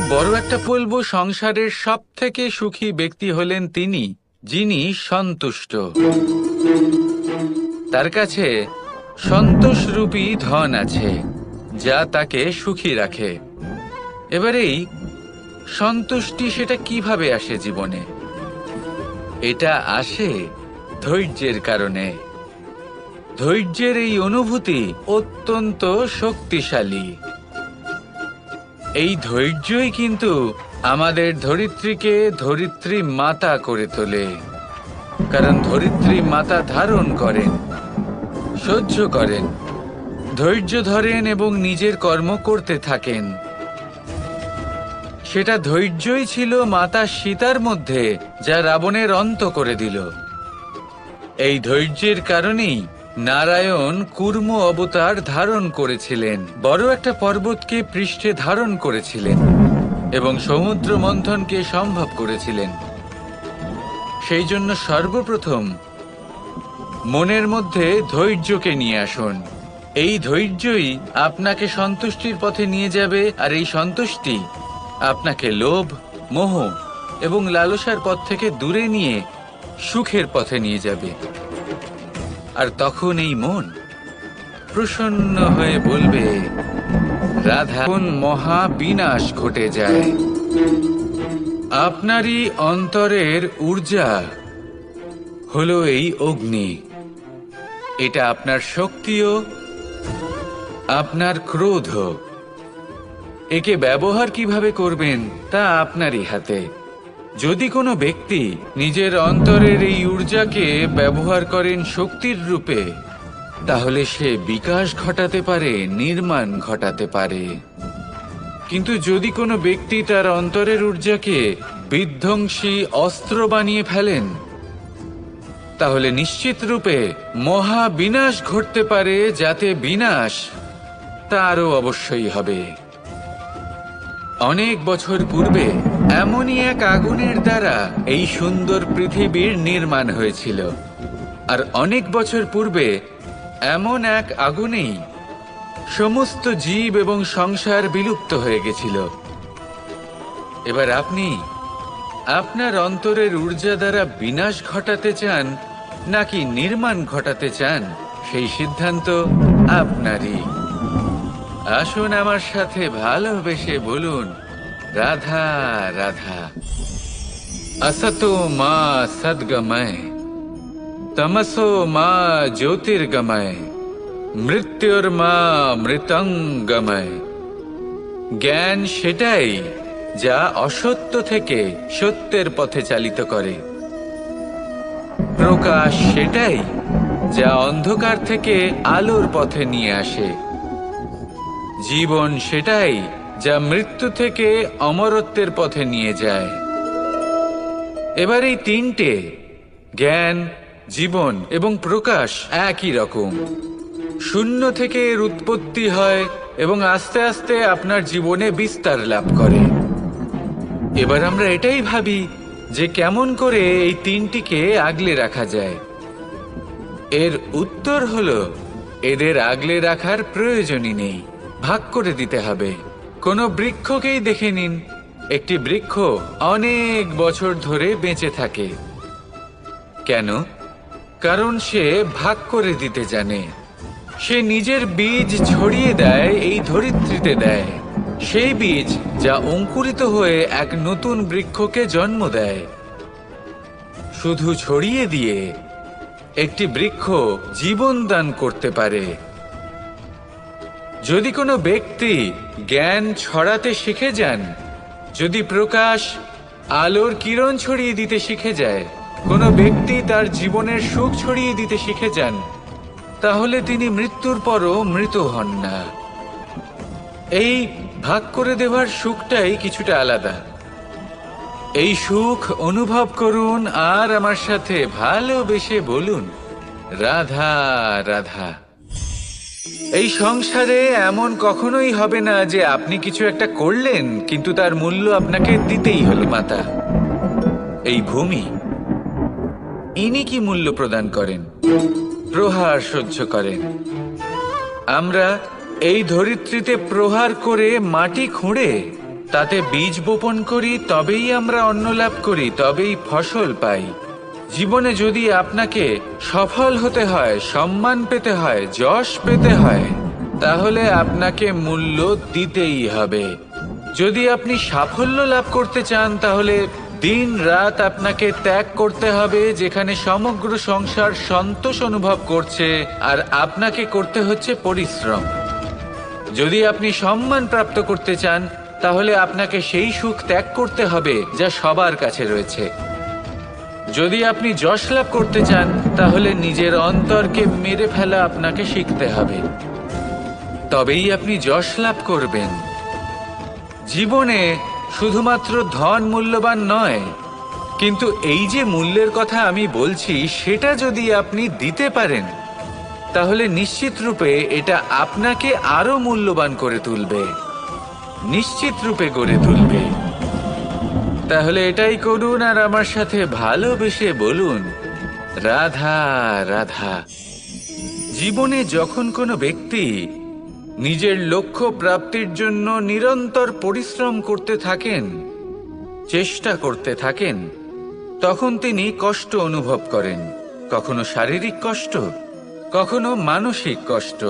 বড় একটা বলবো, সংসারের সব থেকে সুখী ব্যক্তি হলেন তিনি যিনি সন্তুষ্ট। তার কাছে সন্তোষরূপী ধন আছে যা তাকে সুখী রাখে। এবার এই সন্তুষ্টি সেটা কিভাবে আসে জীবনে? এটা আসে ধৈর্যের কারণে। ধৈর্যের এই অনুভূতি অত্যন্ত শক্তিশালী। এই ধৈর্যই কিন্তু আমাদের ধরিত্রীকে ধরিত্রী মাতা করে তোলে, কারণ ধরিত্রী মাতা ধারণ করেন, সহ্য করেন, ধৈর্য ধরেন এবং নিজের কর্ম করতে থাকেন। সেটা ধৈর্যই ছিল মাতা সীতার মধ্যে, যা রাবণের অন্ত করে দিল। এই ধৈর্যের কারণেই নারায়ণ কুর্ম অবতার ধারণ করেছিলেন, বড় একটা পর্বতকে পৃষ্ঠে ধারণ করেছিলেন এবং সমুদ্র মন্থনকে সম্ভব করেছিলেন। সেই জন্য সর্বপ্রথম মনের মধ্যে ধৈর্যকে নিয়ে আসুন। এই ধৈর্যই আপনাকে সন্তুষ্টির পথে নিয়ে যাবে, আর এই সন্তুষ্টি আপনাকে লোভ, মোহ এবং লালসার পথ থেকে দূরে নিয়ে সুখের পথে নিয়ে যাবে। আর তখন এই মন প্রসন্ন হয়ে বলবে, রাধা, কোন মহা বিনাশ ঘটে যায়। আপনারই অন্তরের ঊর্জা হলো এই অগ্নি। এটা আপনার শক্তিও, আপনার ক্রোধ। একে ব্যবহার কিভাবে করবেন তা আপনারই হাতে। যদি কোনো ব্যক্তি নিজের অন্তরের এই ঊর্জাকে ব্যবহার করেন শক্তির রূপে, তাহলে সে বিকাশ ঘটাতে পারে, নির্মাণ ঘটাতে পারে। কিন্তু যদি কোনো ব্যক্তি তার অন্তরের ঊর্জাকে বিধ্বংসী অস্ত্র বানিয়ে ফেলেন, তাহলে নিশ্চিত রূপে মহা বিনাশ ঘটতে পারে। যাতে বিনাশ তারও অবশ্যই হবে। অনেক বছর পূর্বে এমনই এক আগুনের দ্বারা এই সুন্দর পৃথিবীর নির্মাণ হয়েছিল, আর অনেক বছর পূর্বে এমন এক আগুনেই সমস্ত জীব এবং সংসার বিলুপ্ত হয়ে গেছিল। এবার আপনি আপনার অন্তরের ঊর্জা দ্বারা বিনাশ ঘটাতে চান নাকি নির্মাণ ঘটাতে চান, সেই সিদ্ধান্ত আপনারই। আসুন আমার সাথে ভালোবেসে বলুন, রাধা রাধা। असतो मा सद्गमय, तमसो मा ज्योतिर्गमय, মৃত্যুর্মা মৃতঙ্গময়। জ্ঞান সেটাই যা অসত্য থেকে সত্যের পথে চালিত করে। প্রকাশ সেটাই যা অন্ধকার থেকে আলোর পথে নিয়ে আসে। জীবন সেটাই যা মৃত্যু থেকে অমরত্বের পথে নিয়ে যায়। এবার এই তিনটে, জ্ঞান, জীবন এবং প্রকাশ, একই রকম। শূন্য থেকে এর উৎপত্তি হয় এবং আস্তে আস্তে আপনার জীবনে বিস্তার লাভ করে। এবার আমরা এটাই ভাবি যে কেমন করে এই তিনটিকে আগলে রাখা যায়। এর উত্তর হলো, এদের আগলে রাখার প্রয়োজনই নেই, ভাগ করে দিতে হবে। কোনো বৃক্ষকেই দেখে নিন, একটি বৃক্ষ অনেক বছর ধরে বেঁচে থাকে। কেন? কারণ সে ভাগ করে দিতে জানে। সে নিজের বীজ ছড়িয়ে দেয়, এই ধরিত্রীতে দেয়। সেই বীজ যা অঙ্কুরিত হয়ে এক নতুন বৃক্ষকে জন্ম দেয়। শুধু ছড়িয়ে দিয়ে একটি বৃক্ষ জীবন দান করতে পারে। যদি কোনো ব্যক্তি জ্ঞান ছড়াতে শিখে যান, যদি প্রকাশ, আলোর কিরণ ছড়িয়ে দিতে শিখে যায়, কোনো ব্যক্তি তার জীবনের সুখ ছড়িয়ে দিতে শিখে যান, তাহলে তিনি মৃত্যুর পরও মৃত হন না। এই ভাগ করে দেওয়ার সুখটাই কিছুটা আলাদা। এই সুখ অনুভব করুন আর আমার সাথে ভালোবেসে বলুন, রাধা রাধা। এই সংসারে এমন কখনোই হবে না যে আপনি কিছু একটা করলেন কিন্তু তার মূল্য আপনাকে দিতেই হলো। মাতা, এই ভূমি, ইনি কি মূল্য প্রদান করেন? প্রহার সহ্য করেন। আমরা এই ধরিত্রীতে প্রহার করে মাটি খুঁড়ে তাতে বীজ বপন করি, তবেই আমরা অন্ন লাভ করি, তবেই ফসল পাই। জীবনে যদি আপনাকে সফল হতে হয়, সম্মান পেতে হয়, যশ পেতে হয়, তাহলে আপনাকে মূল্য দিতেই হবে। যদি আপনি সাফল্য লাভ করতে চান, তাহলে দিন রাত আপনাকে ত্যাগ করতে হবে, যেখানে সমগ্র সংসার সন্তোষ অনুভব করছে, আর আপনাকে করতে হচ্ছে পরিশ্রম। যদি আপনি সম্মান প্রাপ্ত করতে চান, তাহলে আপনাকে সেই সুখ ত্যাগ করতে হবে যা সবার কাছে রয়েছে। যদি আপনি যশ লাভ করতে চান, তাহলে নিজের অন্তরকে মেরে ফেলা আপনাকে শিখতে হবে, তবেই আপনি যশ লাভ করবেন। জীবনে শুধুমাত্র ধন মূল্যবান নয়, কিন্তু এই যে মূল্যের কথা আমি বলছি, সেটা যদি আপনি দিতে পারেন, তাহলে নিশ্চিত রূপে এটা আপনাকে আরো মূল্যবান করে তুলবে, নিশ্চিত রূপে গড়ে তুলবে। তাহলে এটাই করুন আর আমার সাথে ভালোবেসে বলুন, রাধা রাধা। জীবনে যখন কোনো ব্যক্তি নিজের লক্ষ্য প্রাপ্তির জন্য নিরন্তর পরিশ্রম করতে থাকেন, চেষ্টা করতে থাকেন, তখন তিনি কষ্ট অনুভব করেন। কখনো শারীরিক কষ্ট, কখনো মানসিক কষ্ট।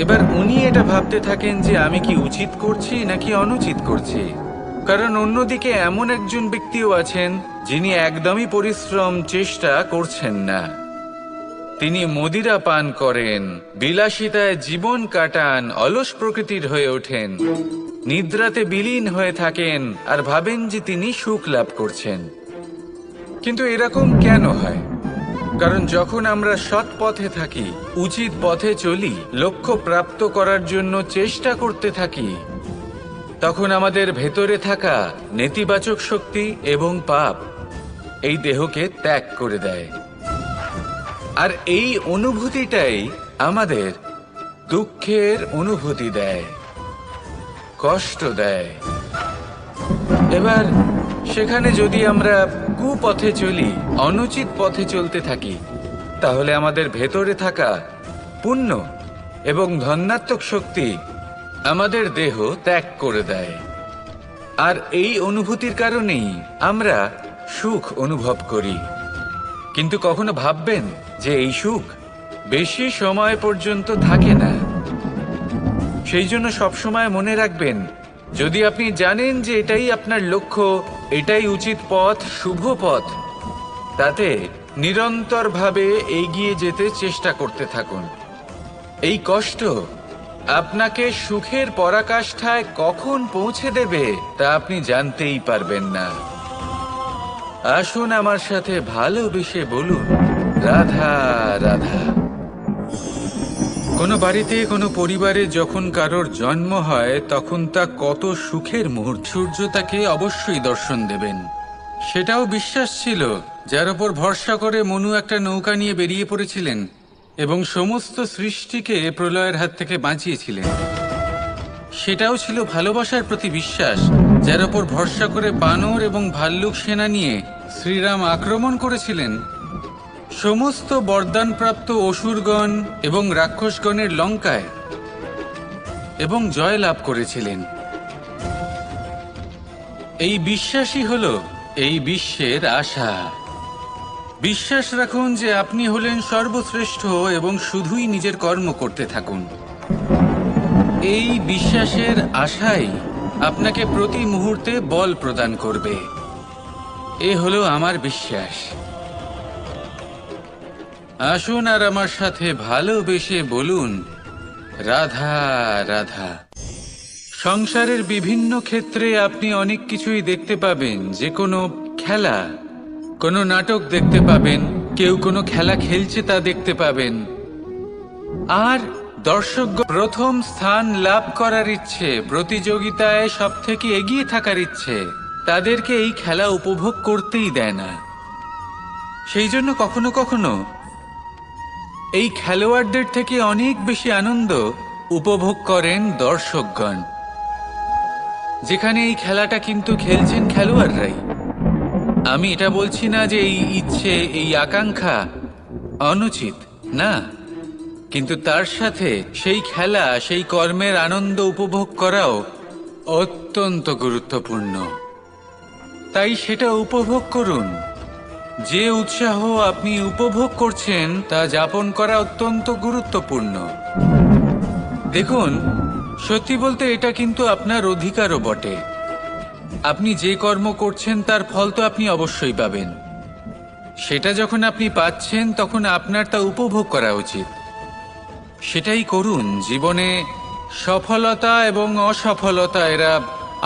এবার উনি এটা ভাবতে থাকেন যে আমি কি উচিত করছি নাকি অনুচিত করছি। কারণ অন্যদিকে এমন একজন ব্যক্তিও আছেন যিনি একদমই পরিশ্রম চেষ্টা করছেন না। তিনি মদিরা পান করেন, বিলাসিতায় জীবন কাটান, অলস প্রকৃতির হয়ে ওঠেন, নিদ্রাতে বিলীন হয়ে থাকেন আর ভাবেন যে তিনি সুখ লাভ করছেন। কিন্তু এরকম কেন হয়? কারণ যখন আমরা সৎ পথে থাকি, উচিত পথে চলি, লক্ষ্য প্রাপ্ত করার জন্য চেষ্টা করতে থাকি, তখন আমাদের ভেতরে থাকা নেতিবাচক শক্তি এবং পাপ এই দেহকে ত্যাগ করে দেয়। আর এই অনুভূতিটাই আমাদের দুঃখের অনুভূতি দেয়, কষ্ট দেয়। এবার সেখানে যদি আমরা কুপথে চলি, অনুচিত পথে চলতে থাকি, তাহলে আমাদের ভেতরে থাকা পুণ্য এবং ধনাত্মক শক্তি আমাদের দেহ ত্যাগ করে দেয়। আর এই অনুভূতির কারণেই আমরা সুখ অনুভব করি। কিন্তু কখনো ভাববেন যে এই সুখ বেশি সময় পর্যন্ত থাকে না। সেই জন্য সবসময় মনে রাখবেন, যদি আপনি জানেন যে এটাই আপনার লক্ষ্য, এটাই উচিত পথ, শুভ পথ, তাতে নিরন্তরভাবে এগিয়ে যেতে চেষ্টা করতে থাকুন। এই কষ্ট আপনাকে সুখের পরাকাষ্ঠায় কখন পৌঁছে দেবে তা আপনি জানতেই পারবেন না। আসুন আমার সাথে ভালোবেসে বলুন, রাধা রাধা। কোনো বাড়িতে, কোনো পরিবারে যখন কারোর জন্ম হয়, তখন তা কত সুখের মুহূর্ত। সূর্য তাকে অবশ্যই দর্শন দেবেন। সেটাও বিশ্বাস ছিল, যার ওপর ভরসা করে মনু একটা নৌকা নিয়ে বেরিয়ে পড়েছিলেন এবং সমস্ত সৃষ্টিকে প্রলয়ের হাত থেকে বাঁচিয়েছিলেন। সেটাও ছিল ভালোবাসার প্রতি বিশ্বাস, যার ওপর ভরসা করে বানর এবং ভাল্লুক সেনা নিয়ে শ্রীরাম আক্রমণ করেছিলেন সমস্ত বরদানপ্রাপ্ত অসুরগণ এবং রাক্ষসগণের লঙ্কায় এবং জয় লাভ করেছিলেন। এই বিশ্বাসই হল এই বিশ্বের আশা। বিশ্বাস রাখুন যে আপনি হলেন সর্বশ্রেষ্ঠ এবং শুধুই নিজের কর্ম করতে থাকুন। এই বিশ্বাসের আশাই আপনাকে প্রতি মুহূর্তে বল প্রদান করবে। এ হলো আমার বিশ্বাস। আসুন আর আমার সাথে ভালোবেসে বলুন, রাধা রাধা। সংসারের বিভিন্ন ক্ষেত্রে আপনি অনেক কিছুই দেখতে পাবেন। যে কোনো খেলা, কোনো নাটক দেখতে পাবেন, কেউ কোনো খেলা খেলছে তা দেখতে পাবেন। আর দর্শক প্রথম স্থান লাভ করার ইচ্ছে, প্রতিযোগিতায় সবথেকে এগিয়ে থাকার ইচ্ছে, তাদেরকে এই খেলা উপভোগ করতেই দেয় না। সেই জন্য কখনো কখনো এই খেলোয়াড়দের থেকে অনেক বেশি আনন্দ উপভোগ করেন দর্শকগণ। যেখানে এই খেলাটা কিন্তু খেলছেন খেলোয়াড়রাই। আমি এটা বলছি না যে এই ইচ্ছে, এই আকাঙ্ক্ষা অনুচিত না, কিন্তু তার সাথে সেই খেলা, সেই কর্মের আনন্দ উপভোগ করাও অত্যন্ত গুরুত্বপূর্ণ, তাই সেটা উপভোগ করুন। যে উৎসাহ আপনি উপভোগ করছেন তা যাপন করা অত্যন্ত গুরুত্বপূর্ণ। দেখুন, সত্যি বলতে এটা কিন্তু আপনার অধিকারও বটে। আপনি যে কর্ম করছেন তার ফল তো আপনি অবশ্যই পাবেন। সেটা যখন আপনি পাচ্ছেন তখন আপনার তা উপভোগ করা উচিত। সেটাই করুন। জীবনে সফলতা এবং অসফলতা এরা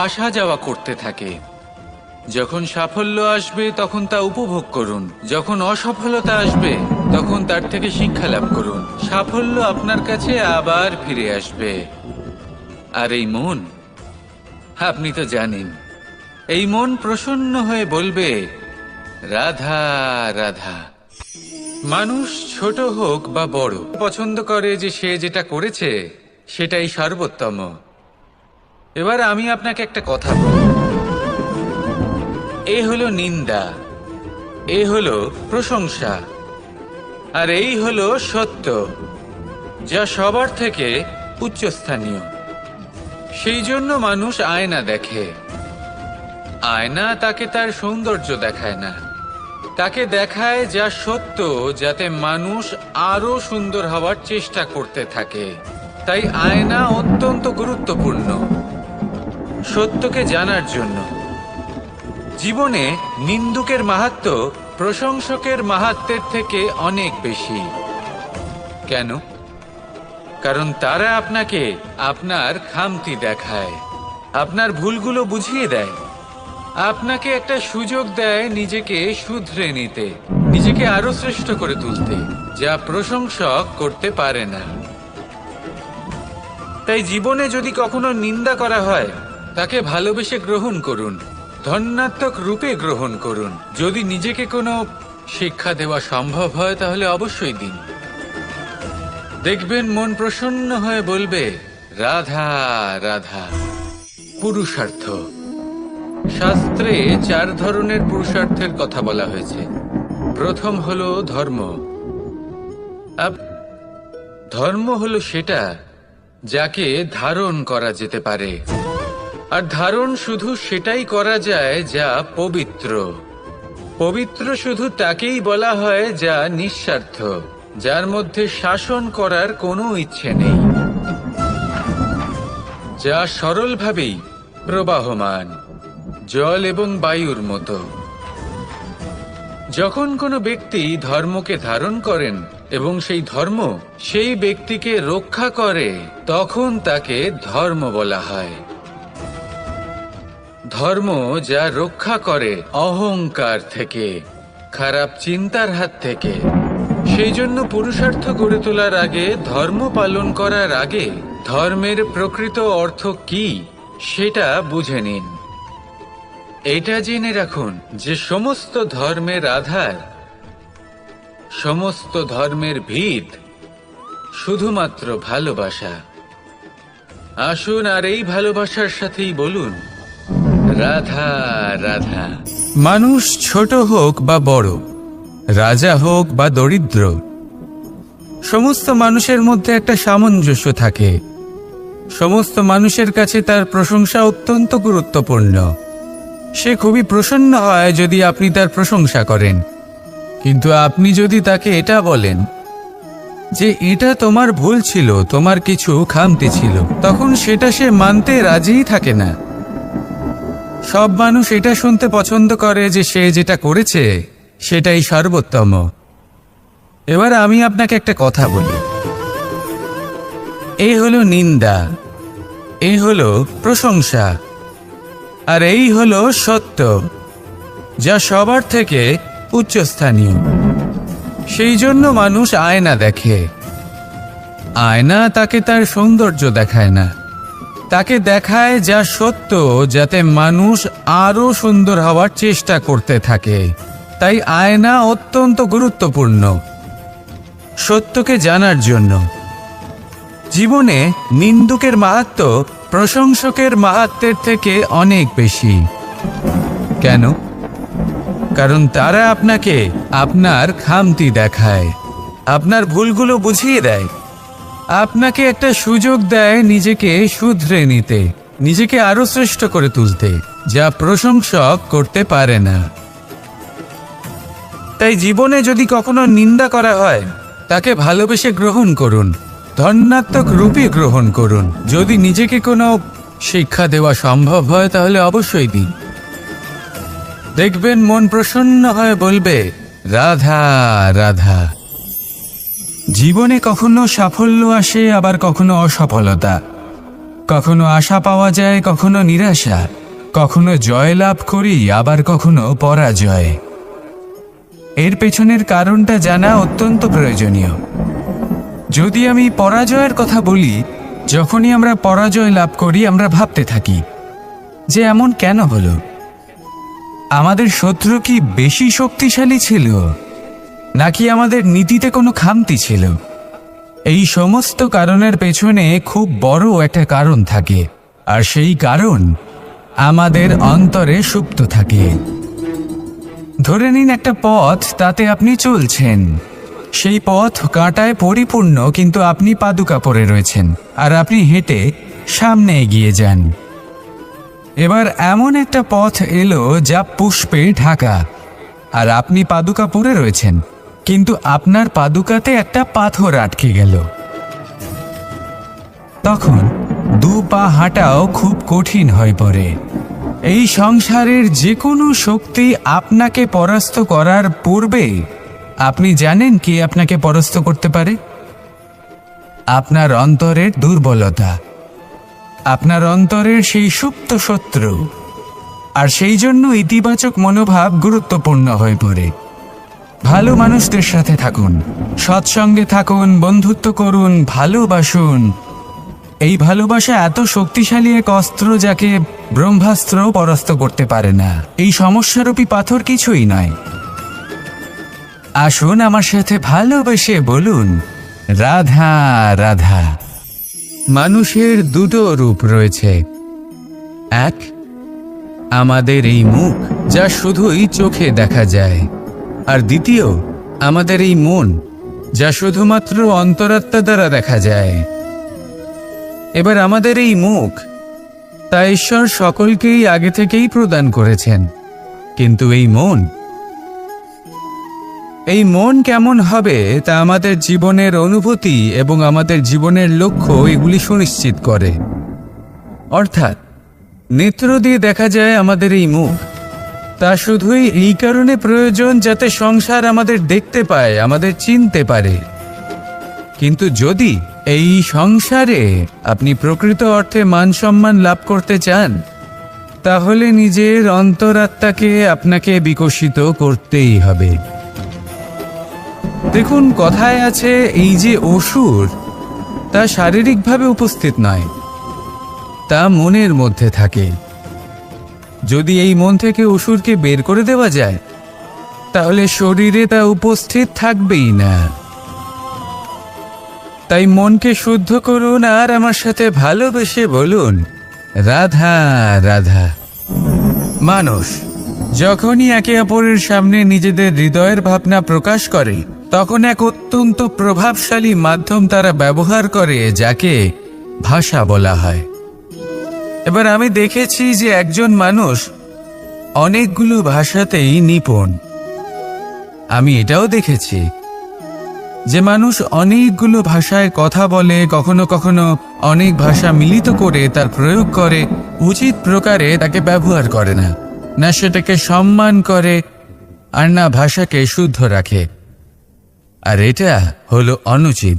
আসা যাওয়া করতে থাকে। যখন সাফল্য আসবে তখন তা উপভোগ করুন, যখন অসফলতা আসবে তখন তার থেকে শিক্ষা লাভ করুন। সাফল্য আপনার কাছে আবার ফিরে আসবে। আর এই মন, আপনি তো জানেন, এই মন প্রসন্ন হয়ে বলবে, রাধা রাধা। মানুষ ছোট হোক বা বড়, পছন্দ করে যে সে যেটা করেছে সেটাই সর্বোত্তম। এবার আমি আপনাকে একটা কথা বলি। এ হলো নিন্দা, এ হলো প্রশংসা, আর এই হলো সত্য, যা সবার থেকে উচ্চস্থানীয়। সেই জন্য মানুষ আয়না দেখে। আয়না তাকে তার সৌন্দর্য দেখায় না, তাকে দেখায় যা সত্য, যাতে মানুষ আরো সুন্দর হওয়ার চেষ্টা করতে থাকে। তাই আয়না অত্যন্ত গুরুত্বপূর্ণ সত্যকে জানার জন্য। জীবনে নিন্দুকের মাহাত্ম্য প্রশংসকের মাহাত্ম্যের থেকে অনেক বেশি। কেন? কারণ তারা আপনাকে আপনার খামতি দেখায়, আপনার ভুলগুলো বুঝিয়ে দেয়, আপনাকে একটা সুযোগ দেয় নিজেকে শুধরে নিতে, নিজেকে আরো শ্রেষ্ঠ করে তুলতে, যা প্রশংসক করতে পারে না। তাই জীবনে যদি কখনো নিন্দা করা হয়, তাকে ভালোবেসে গ্রহণ করুন, ধন্যাত্মক রূপে গ্রহণ করুন। যদি নিজেকে কোনো শিক্ষা দেওয়া সম্ভব হয় তাহলে অবশ্যই দিন। দেখবেন মন প্রসন্ন হয়ে বলবে, রাধা রাধা। পুরুষার্থ। শাস্ত্রে 4 ধরনের পুরুষার্থের কথা বলা হয়েছে। প্রথম হলো ধর্ম। ধর্ম হলো সেটা যাকে ধারণ করা যেতে পারে, আর ধারণ শুধু সেটাই করা যায় যা পবিত্র। পবিত্র শুধু তাকেই বলা হয় যা নিঃস্বার্থ, যার মধ্যে শাসন করার কোনো ইচ্ছে নেই, যা সরলভাবেই প্রবাহমান, জল এবং বায়ুর মতো। যখন কোনো ব্যক্তি ধর্মকে ধারণ করেন এবং সেই ধর্ম সেই ব্যক্তিকে রক্ষা করে, তখন তাকে ধর্ম বলা হয়। ধর্ম যা রক্ষা করে অহংকার থেকে, খারাপ চিন্তার হাত থেকে। সেই জন্য পুরুষার্থ গড়ে তোলার আগে, ধর্ম পালন করার আগে, ধর্মের প্রকৃত অর্থ কি সেটা বুঝে নিন। এটা জেনে রাখুন যে সমস্ত ধর্মের আধার, সমস্ত ধর্মের ভিত শুধুমাত্র ভালোবাসা। আসুন আর এই ভালোবাসার সাথেই বলুন, রাধা রাধা। মানুষ ছোট হোক বা বড়, রাজা হোক বা দরিদ্র, সমস্ত মানুষের মধ্যে একটা সামঞ্জস্য থাকে। সমস্ত মানুষের কাছে তার প্রশংসা অত্যন্ত গুরুত্বপূর্ণ। সে খুবই প্রসন্ন হয় যদি আপনি তার প্রশংসা করেন, কিন্তু আপনি যদি তাকে এটা বলেন যে এটা তোমার ভুল ছিল, তোমার কিছু খামতি ছিল, তখন সেটা সে মানতে রাজিই থাকে না। সব মানুষ এটা শুনতে পছন্দ করে যে সে যেটা করেছে সেটাই সর্বোত্তম। এবার আমি আপনাকে একটা কথা বলি। এই হলো নিন্দা, এই হলো প্রশংসা, আর এই হলো সত্য, যা সবার থেকে উচ্চস্থানীয়। সেই জন্য মানুষ আয়না দেখে। আয়না তাকে তার সৌন্দর্য দেখায় না, তাকে দেখায় যা সত্য, যাতে মানুষ আরো সুন্দর হওয়ার চেষ্টা করতে থাকে। তাই আয়না অত্যন্ত গুরুত্বপূর্ণ সত্যকে জানার জন্য। জীবনে নিন্দুকের মাহাত্ম্য প্রশংসকের মাহাত্ম্যের থেকে অনেক বেশি। কেন? কারণ তারা আপনাকে আপনার খামতি দেখায়, আপনার ভুলগুলো বুঝিয়ে দেয়, আপনাকে একটা সুযোগ দেয় নিজেকে শুধরে নিতে, নিজেকে আরো শ্রেষ্ঠ করে তুলতে, যা প্রশংসক করতে পারে না। তাই জীবনে যদি কখনো নিন্দা করা হয়, তাকে ভালোবেসে গ্রহণ করুন, ধন্যাত্মক রূপে গ্রহণ করুন। যদি নিজেকে কোনো শিক্ষা দেওয়া সম্ভব হয় তাহলে অবশ্যই দিন। দেখবেন মন প্রসন্ন হয়ে বলবে, রাধা রাধা। জীবনে কখনো সাফল্য আসে, আবার কখনো অসফলতা, কখনো আশা পাওয়া যায়, কখনো নিরাশা, কখনো জয় লাভ করি, আবার কখনো পরাজয়। এর পেছনের কারণটা জানা অত্যন্ত প্রয়োজনীয়। যদি আমি পরাজয়ের কথা বলি, যখনই আমরা পরাজয় লাভ করি আমরা ভাবতে থাকি যে এমন কেন হলো? আমাদের শত্রু কি বেশি শক্তিশালী ছিল, নাকি আমাদের নীতিতে কোনো খামতি ছিল? এই সমস্ত কারণের পেছনে খুব বড় একটা কারণ থাকে, আর সেই কারণ আমাদের অন্তরে সুপ্ত থাকে। ধরে নিন একটা পথ, তাতে আপনি চলছেন। সেই পথ কাঁটায় পরিপূর্ণ, কিন্তু আপনি পাদুকা পরে রয়েছেন আর আপনি হেঁটে সামনে এগিয়ে যান। এবার এমন একটা পথ এলো যা পুষ্পে ঢাকা, আর আপনি পাদুকা পরে রয়েছেন, কিন্তু আপনার পাদুকাতে একটা পাথর আটকে গেল। তখন দু পা হাঁটাও খুব কঠিন হয়ে পড়ে। এই সংসারের যে কোনো শক্তি আপনাকে পরাস্ত করার পূর্বে আপনি জানেন কে আপনাকে পরাস্ত করতে পারে? আপনার অন্তরের দুর্বলতা, আপনার অন্তরের সেই সুপ্ত শত্রু। আর সেই জন্য ইতিবাচক মনোভাব গুরুত্বপূর্ণ হয়ে পড়ে। ভালো মানুষদের সাথে থাকুন, সৎসঙ্গে থাকুন, বন্ধুত্ব করুন, ভালোবাসুন। এই ভালোবাসা এত শক্তিশালী এক অস্ত্র যাকে ব্রহ্মাস্ত্র পরাস্ত করতে পারে না। এই সমস্যারূপী পাথর কিছুই নয়। আসুন আমার সাথে ভালোবেসে বলুন, রাধা রাধা। মানুষের দুটো রূপ রয়েছে। এক, আমাদের এই মুখ, যা শুধুই চোখে দেখা যায়। আর দ্বিতীয়, আমাদের এই মন, যা শুধুমাত্র অন্তরাত্মা দ্বারা দেখা যায়। এবার আমাদের এই মুখ, তা ঈশ্বর সকলকেই আগে থেকেই প্রদান করেছেন। কিন্তু এই মন কেমন হবে তা আমাদের জীবনের অনুভূতি এবং আমাদের জীবনের লক্ষ্য এগুলি সুনিশ্চিত করে। অর্থাৎ নেত্র দিয়ে দেখা যায় আমাদের এই মুখ, তা শুধুই এই কারণে প্রয়োজন যাতে সংসার আমাদের দেখতে পায়, আমাদের চিনতে পারে। কিন্তু যদি এই সংসারে আপনি প্রকৃত অর্থে মান সম্মান লাভ করতে চান, তাহলে নিজের অন্তরাত্মাকে আপনাকে বিকশিত করতেই হবে। দেখুন, কথায় আছে এই যে অসুর, তা শারীরিকভাবে উপস্থিত নয়, তা মনের মধ্যে থাকে। যদি এই মন থেকে অসুরকে বের করে দেওয়া যায়, তাহলে শরীরে তা উপস্থিত থাকবেই না। তাই মনকে শুদ্ধ করুন আর আমার সাথে ভালোবেসে বলুন, রাধা রাধা। মানুষ যখনই একে অপরের সামনে নিজেদের হৃদয়ের ভাবনা প্রকাশ করে, তখন এক অত্যন্ত প্রভাবশালী মাধ্যম তারা ব্যবহার করে, যাকে ভাষা বলা হয়। এবার আমি দেখেছি যে একজন মানুষ অনেকগুলো ভাষাতেই নিপুণ। আমি এটাও দেখেছি যে মানুষ অনেকগুলো ভাষায় কথা বলে, কখনো কখনো অনেক ভাষা মিলিত করে তার প্রয়োগ করে, উচিত প্রকারে তাকে ব্যবহার করে না, না সেটাকে সম্মান করে, আর না ভাষাকে শুদ্ধ রাখে। আর এটা হলো অনুচিত।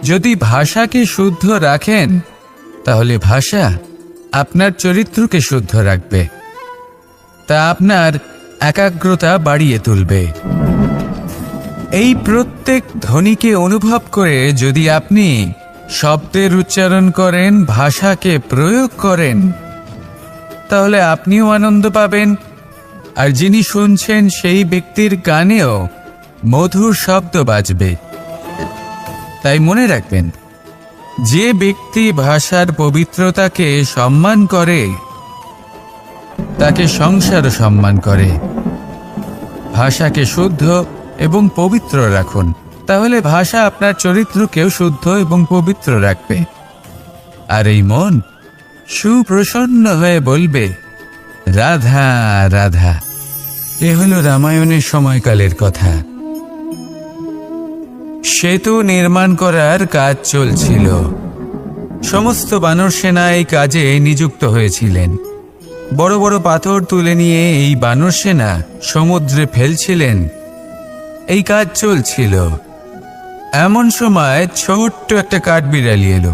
যদি ভাষাকে শুদ্ধ রাখেন, তাহলে ভাষা আপনার চরিত্রকে শুদ্ধ রাখবে, তা আপনার একাগ্রতা বাড়িয়ে তুলবে। এই প্রত্যেক ধ্বনিকে অনুভব করে যদি আপনি শব্দের উচ্চারণ করেন, ভাষাকে প্রয়োগ করেন, তাহলে আপনিও আনন্দ পাবেন, আর যিনি শুনছেন সেই ব্যক্তির কানেও মধুর শব্দ বাজবে। তাই মনে রাখবেন, যে ব্যক্তি ভাষার পবিত্রতাকে সম্মান করে, তাকে সংসারও সম্মান করে। ভাষাকে শুদ্ধ এবং পবিত্র রাখুন, তাহলে ভাষা আপনার চরিত্রকেও শুদ্ধ এবং পবিত্র রাখবে। আর এই মন, সুপ্রসন্ন হয়ে বলবে, রাধা রাধা। এ হলো রামায়ণের সময়কালের কথা। সেতু নির্মাণ করার কাজ চলছিল। সমস্ত বানর সেনা এই কাজে নিযুক্ত হয়েছিলেন। বড় বড় পাথর তুলে নিয়ে এই বানর সেনা সমুদ্রে ফেলছিলেন। এই কাজ চলছিল। এমন সময় ছোট্ট একটা কাঠবিড়ালি এলো।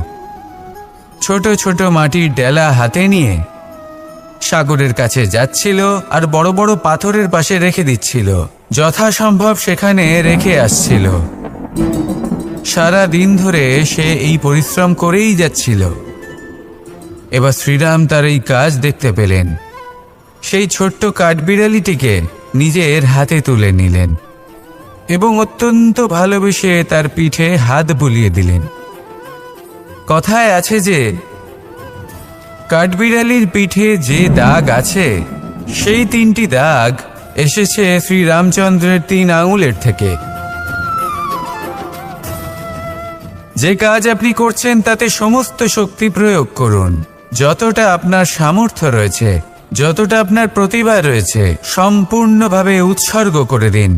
ছোট ছোট মাটির ডেলা হাতে নিয়ে সাগরের কাছে যাচ্ছিল আর বড় বড় পাথরের পাশে রেখে দিচ্ছিল। যথাসম্ভব সেখানে রেখে আসছিল। সারা দিন ধরে সে এই পরিশ্রম করেই যাচ্ছিল। এবার শ্রীরাম তার এই কাজ দেখতে পেলেন। সেই ছোট্ট কাঠবিড়ালিটিকে নিজের হাতে তুলে নিলেন এবং অত্যন্ত ভালোবেসে তার পিঠে হাত বুলিয়ে দিলেন। কথায় আছে যে কাঠবিড়ালির পিঠে যে দাগ আছে সেই 3টি দাগ এসেছে শ্রীরামচন্দ্রের 3 আঙুলের থেকে। যে কাজ আপনি করছেন তাতে সমস্ত শক্তি প্রয়োগ করুন। যতটা আপনার সামর্থ্য রয়েছে, যতটা আপনার প্রতিভা রয়েছে, সম্পূর্ণভাবে উৎসর্গ করে দিন।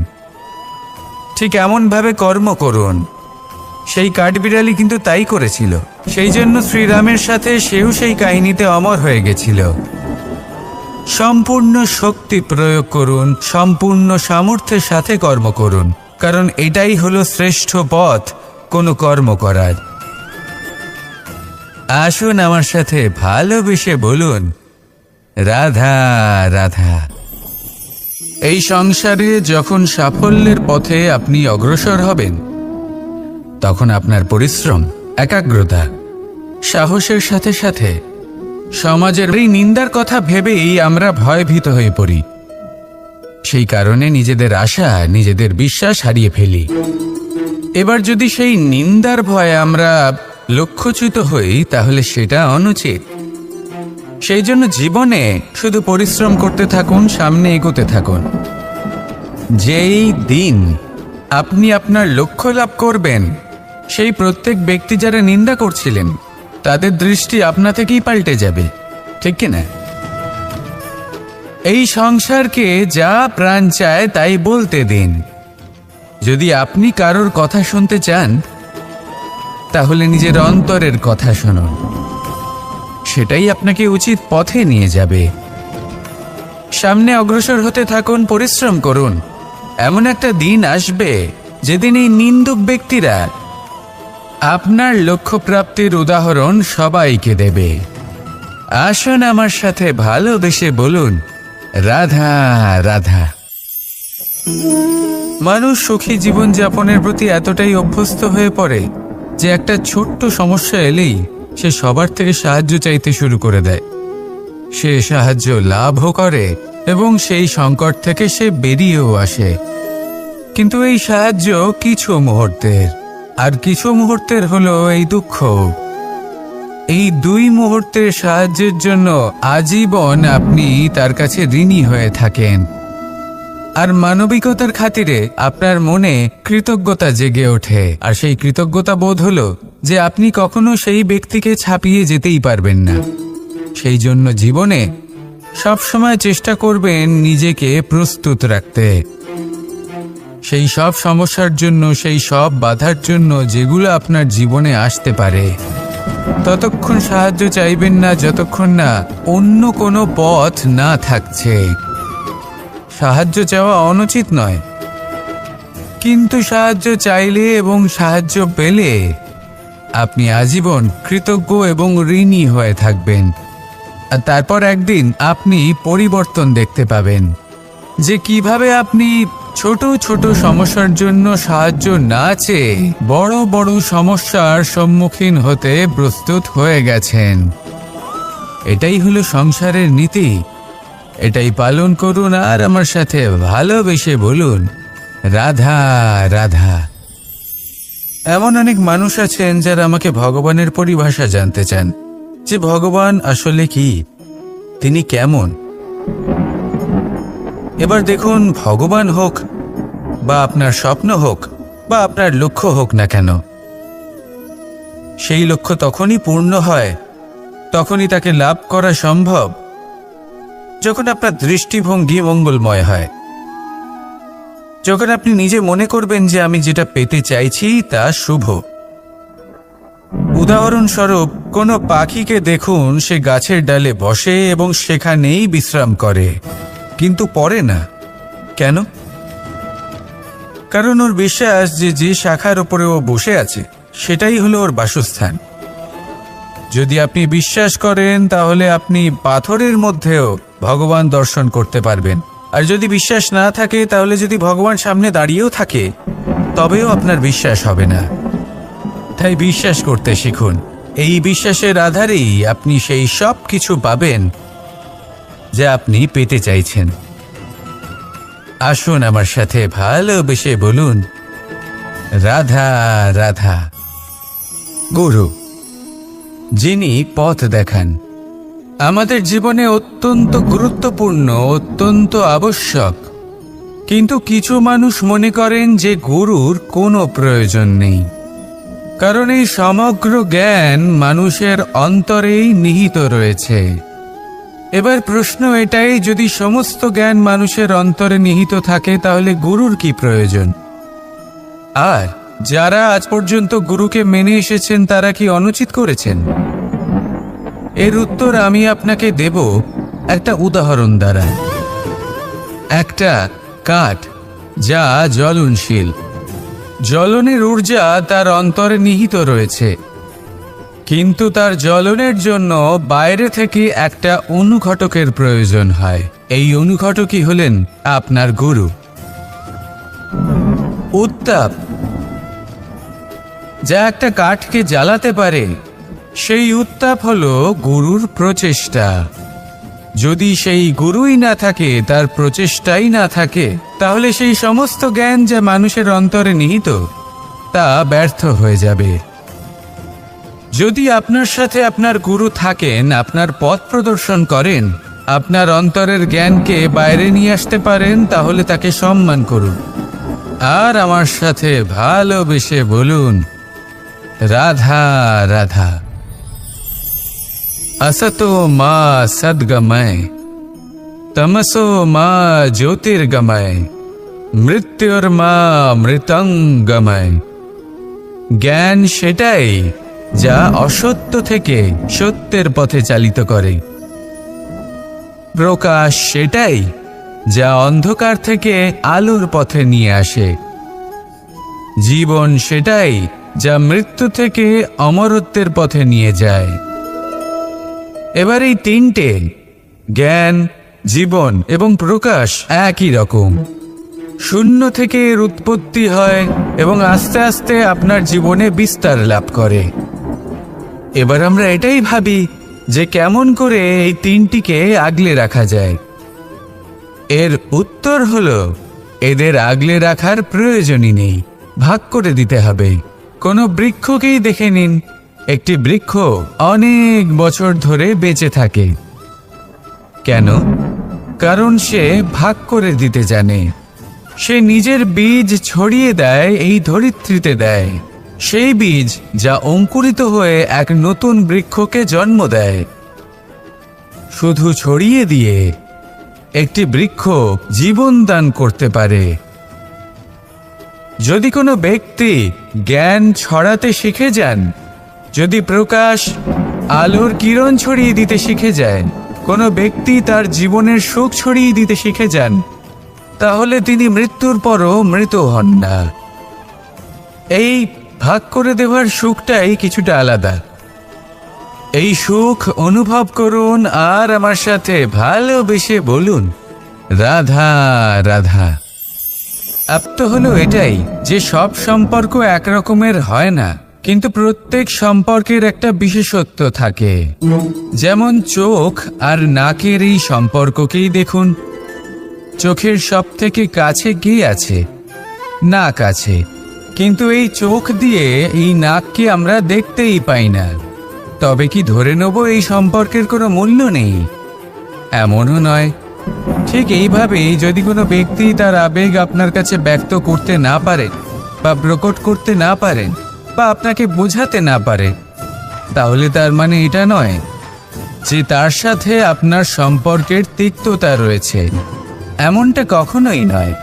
ঠিক এমনভাবে কর্ম করুন। সেই কাঠবিড়ালি কিন্তু তাই করেছিল। সেই জন্য শ্রীরামের সাথে সেও সেই কাহিনীতে অমর হয়ে গেছিল। সম্পূর্ণ শক্তি প্রয়োগ করুন, সম্পূর্ণ সামর্থ্যের সাথে কর্ম করুন, কারণ এটাই হলো শ্রেষ্ঠ পথ কোনো কর্ম করার। আসুন আমার সাথে ভালোবেসে বলুন, রাধা রাধা। এই সংসারে যখন সাফল্যের পথে আপনি অগ্রসর হবেন, তখন আপনার পরিশ্রম, একাগ্রতা, সাহসের সাথে সাথে সমাজের এই নিন্দার কথা ভেবেই আমরা ভয়ভীত হয়ে পড়ি। সেই কারণে নিজেদের আশা, নিজেদের বিশ্বাস হারিয়ে ফেলি। এবার যদি সেই নিন্দার ভয়ে আমরা লক্ষ্যচ্যুত হই, তাহলে সেটা অনুচিত। সেই জন্য জীবনে শুধু পরিশ্রম করতে থাকুন, সামনে এগোতে থাকুন। যেই দিন আপনি আপনার লক্ষ্য লাভ করবেন, সেই প্রত্যেক ব্যক্তি যারা নিন্দা করছিলেন তাদের দৃষ্টি আপনা থেকেই পাল্টে যাবে, ঠিক কিনা? এই সংসারকে যা প্রাণ চায় তাই বলতে দিন। যদি আপনি কারোর কথা শুনতে চান, তাহলে নিজের অন্তরের কথা শুনুন। সেটাই আপনাকে উচিত পথে নিয়ে যাবে। সামনে অগ্রসর হতে থাকুন, পরিশ্রম করুন। এমন একটা দিন আসবে যেদিন এই নিন্দুক ব্যক্তিরা আপনার লক্ষ্য প্রাপ্তির উদাহরণ সবাইকে দেবে। আসুন আমার সাথে ভালোবেসে বলুন, রাধা রাধা। মানুষ সুখী জীবনযাপনের প্রতি এতটাই অভ্যস্ত হয়ে পড়ে যে একটা ছোট্ট সমস্যা এলেই সে সবার থেকে সাহায্য চাইতে শুরু করে দেয়। সে সাহায্য লাভও করে এবং সেই সংকট থেকে সে বেরিয়েও আসে। কিন্তু এই সাহায্য কিছু মুহূর্তের, আর কিছু মুহূর্তের হলো এই দুঃখ। এই 2 মুহূর্তের সাহায্যের জন্য আজীবন আপনি তার কাছে ঋণী হয়ে থাকেন। আর মানবিকতার খাতিরে আপনার মনে কৃতজ্ঞতা জেগে ওঠে। আর সেই কৃতজ্ঞতা বোধ হলো যে আপনি কখনো সেই ব্যক্তিকে ছাপিয়ে যেতেই পারবেন না। সেই জন্য জীবনে সবসময় চেষ্টা করবেন নিজেকে প্রস্তুত রাখতে। সেই সব সমস্যার জন্য, সেই সব বাধার জন্য যেগুলো আপনার জীবনে আসতে পারে, ততক্ষণ সাহায্য চাইবেন না যতক্ষণ না অন্য কোনো পথ না থাকছে। সাহায্য চাওয়া অনুচিত নয়, কিন্তু সাহায্য চাইলে এবং সাহায্য পেলে আপনি আজীবন কৃতজ্ঞ এবং ঋণী হয়ে থাকবেন। আর তারপর একদিন আপনি পরিবর্তন দেখতে পাবেন যে কিভাবে আপনি ছোট ছোট সমস্যার জন্য সাহায্য না চেয়ে বড় বড় সমস্যার সম্মুখীন হতে প্রস্তুত হয়ে গেছেন। এটাই হলো সংসারের নীতি। এটাই পালন করুন আর আমার সাথে ভালোবেসে বলুন, রাধা রাধা। এমন অনেক মানুষ আছেন যারা আমাকে ভগবানের পরিভাষা জানতে চান, যে ভগবান আসলে কি, তিনি কেমন। এবার দেখুন, ভগবান হোক বা আপনার স্বপ্ন হোক বা আপনার লক্ষ্য হোক না কেন, সেই লক্ষ্য তখনই পূর্ণ হয় তখনই তাকে লাভ করা সম্ভব যখন আপনার দৃষ্টিভঙ্গি মঙ্গলময় হয়, যখন আপনি নিজে মনে করবেন যে আমি যেটা পেতে চাইছি তা শুভ। উদাহরণস্বরূপ কোনো পাখিকে দেখুন, সে গাছের ডালে বসে এবং সেখানেই বিশ্রাম করে, কিন্তু পড়ে না। কেন? কারণ ওর বিশ্বাস যে যে শাখার উপরে ও বসে আছে সেটাই হলো ওর বাসস্থান। যদি আপনি বিশ্বাস করেন তাহলে আপনি পাথরের মধ্যেও ভগবান দর্শন করতে পারবেন। আর যদি বিশ্বাস না থাকে তাহলে যদি ভগবান সামনে দাঁড়িয়েও থাকে তবেও আপনার বিশ্বাস হবে না। তাই বিশ্বাস করতে শিখুন। এই বিশ্বাসের আধারেই আপনি সেই সব কিছু পাবেন যা আপনি পেতে চাইছেন। আসুন আমার সাথে ভালোবেসে বলুন, রাধা রাধা। গুরু, যিনি পথ দেখান, আমাদের জীবনে অত্যন্ত গুরুত্বপূর্ণ, অত্যন্ত আবশ্যক। কিন্তু কিছু মানুষ মনে করেন যে গুরুর কোনো প্রয়োজন নেই, কারণ এই সমগ্র জ্ঞান মানুষের অন্তরেই নিহিত রয়েছে। এবার প্রশ্ন এটাই, যদি সমস্ত জ্ঞান মানুষের অন্তরে নিহিত থাকে তাহলে গুরুর কি প্রয়োজন? আর যারা আজ পর্যন্ত গুরুকে মেনে এসেছেন তারা কি অনুচিত করেছেন? এর উত্তর আমি আপনাকে দেব একটা উদাহরণ দ্বারা। একটা কাঠ যা জ্বলনশীল, জ্বলনের ঊর্জা তার অন্তরে নিহিত রয়েছে, কিন্তু তার জ্বলনের জন্য বাইরে থেকে একটা অনুঘটকের প্রয়োজন হয়। এই অনুঘটকই হলেন আপনার গুরু। উত্তাপ যা একটা কাঠকে জ্বালাতে পারে, সেই উত্তাপ হলো গুরুর প্রচেষ্টা। যদি সেই গুরুই না থাকে, তার প্রচেষ্টাই না থাকে, তাহলে সেই সমস্ত জ্ঞান যা মানুষের অন্তরে নিহিত তা ব্যর্থ হয়ে যাবে। যদি আপনার সাথে আপনার গুরু থাকেন, আপনার পথ প্রদর্শন করেন, আপনার অন্তরের জ্ঞানকে বাইরে নিয়ে আসতে পারেন, তাহলে তাকে সম্মান করুন। আর আমার সাথে ভালোবেসে বলুন, রাধা রাধা। असतो मा सद्गमय, तमसो मा ज्योतिर्गमय, मृत्युर्मा मृतंगमय। জ্ঞান সেটাই যা অসত্য থেকে সত্যের পথে চালিত করে। প্রকাশ সেটাই যা অন্ধকার থেকে আলোর পথে নিয়ে আসে। জীবন সেটাই যা মৃত্যু থেকে অমরত্বের পথে নিয়ে যায়। এবার এই তিনটে, জ্ঞান, জীবন এবং প্রকাশ, একই রকম। শূন্য থেকে এর উৎপত্তি হয় এবং আস্তে আস্তে আপনার জীবনে বিস্তার লাভ করে। এবার আমরা এটাই ভাবি যে কেমন করে এই তিনটিকে আগলে রাখা যায়। এর উত্তর হলো, এদের আগলে রাখার প্রয়োজনই নেই, ভাগ করে দিতে হবে। কোনো বৃক্ষকেই দেখে নিন, একটি বৃক্ষ অনেক বছর ধরে বেঁচে থাকে। কেন? কারণ সে ভাগ করে দিতে জানে। সে নিজের বীজ ছড়িয়ে দেয়, এই ধরিত্রীতে দেয়। সেই বীজ যা অঙ্কুরিত হয়ে এক নতুন বৃক্ষকে জন্ম দেয়। শুধু ছড়িয়ে দিয়ে একটি বৃক্ষ জীবন দান করতে পারে। যদি কোনো ব্যক্তি জ্ঞান ছড়াতে শিখে যান, যদি প্রকাশ, আলোর কিরণ ছড়িয়ে দিতে শিখে যায়, কোনো ব্যক্তি তার জীবনের সুখ ছড়িয়ে দিতে শিখে যান, তাহলে তিনি মৃত্যুর পরও মৃত হন না। এই ভাগ করে দেওয়ার সুখটাই কিছুটা আলাদা। এই সুখ অনুভব করুন আর আমার সাথে ভালোবেসে বলুন, রাধা রাধা। আপ্ত হলো এটাই যে সব সম্পর্ক একরকমের হয় না, কিন্তু প্রত্যেক সম্পর্কের একটা বিশেষত্ব থাকে। যেমন চোখ আর নাকের এই সম্পর্ককেই দেখুন। চোখের সব থেকে কাছে কে আছে? নাক আছে, কিন্তু এই চোখ দিয়ে এই নাককে আমরা দেখতেই পাই না। তবে কি ধরে নেব এই সম্পর্কের কোনো মূল্য নেই? এমনও নয়। ঠিক এইভাবেই যদি কোনো ব্যক্তি তার আবেগ আপনার কাছে ব্যক্ত করতে না পারে, বা প্রকট করতে না পারেন, বা আপনাকে বোঝাতে না পারে, তাহলে তার মানে এটা নয় যে তার সাথে আপনার সম্পর্কের তিক্ততা রয়েছে। এমনটা কখনোই নয়।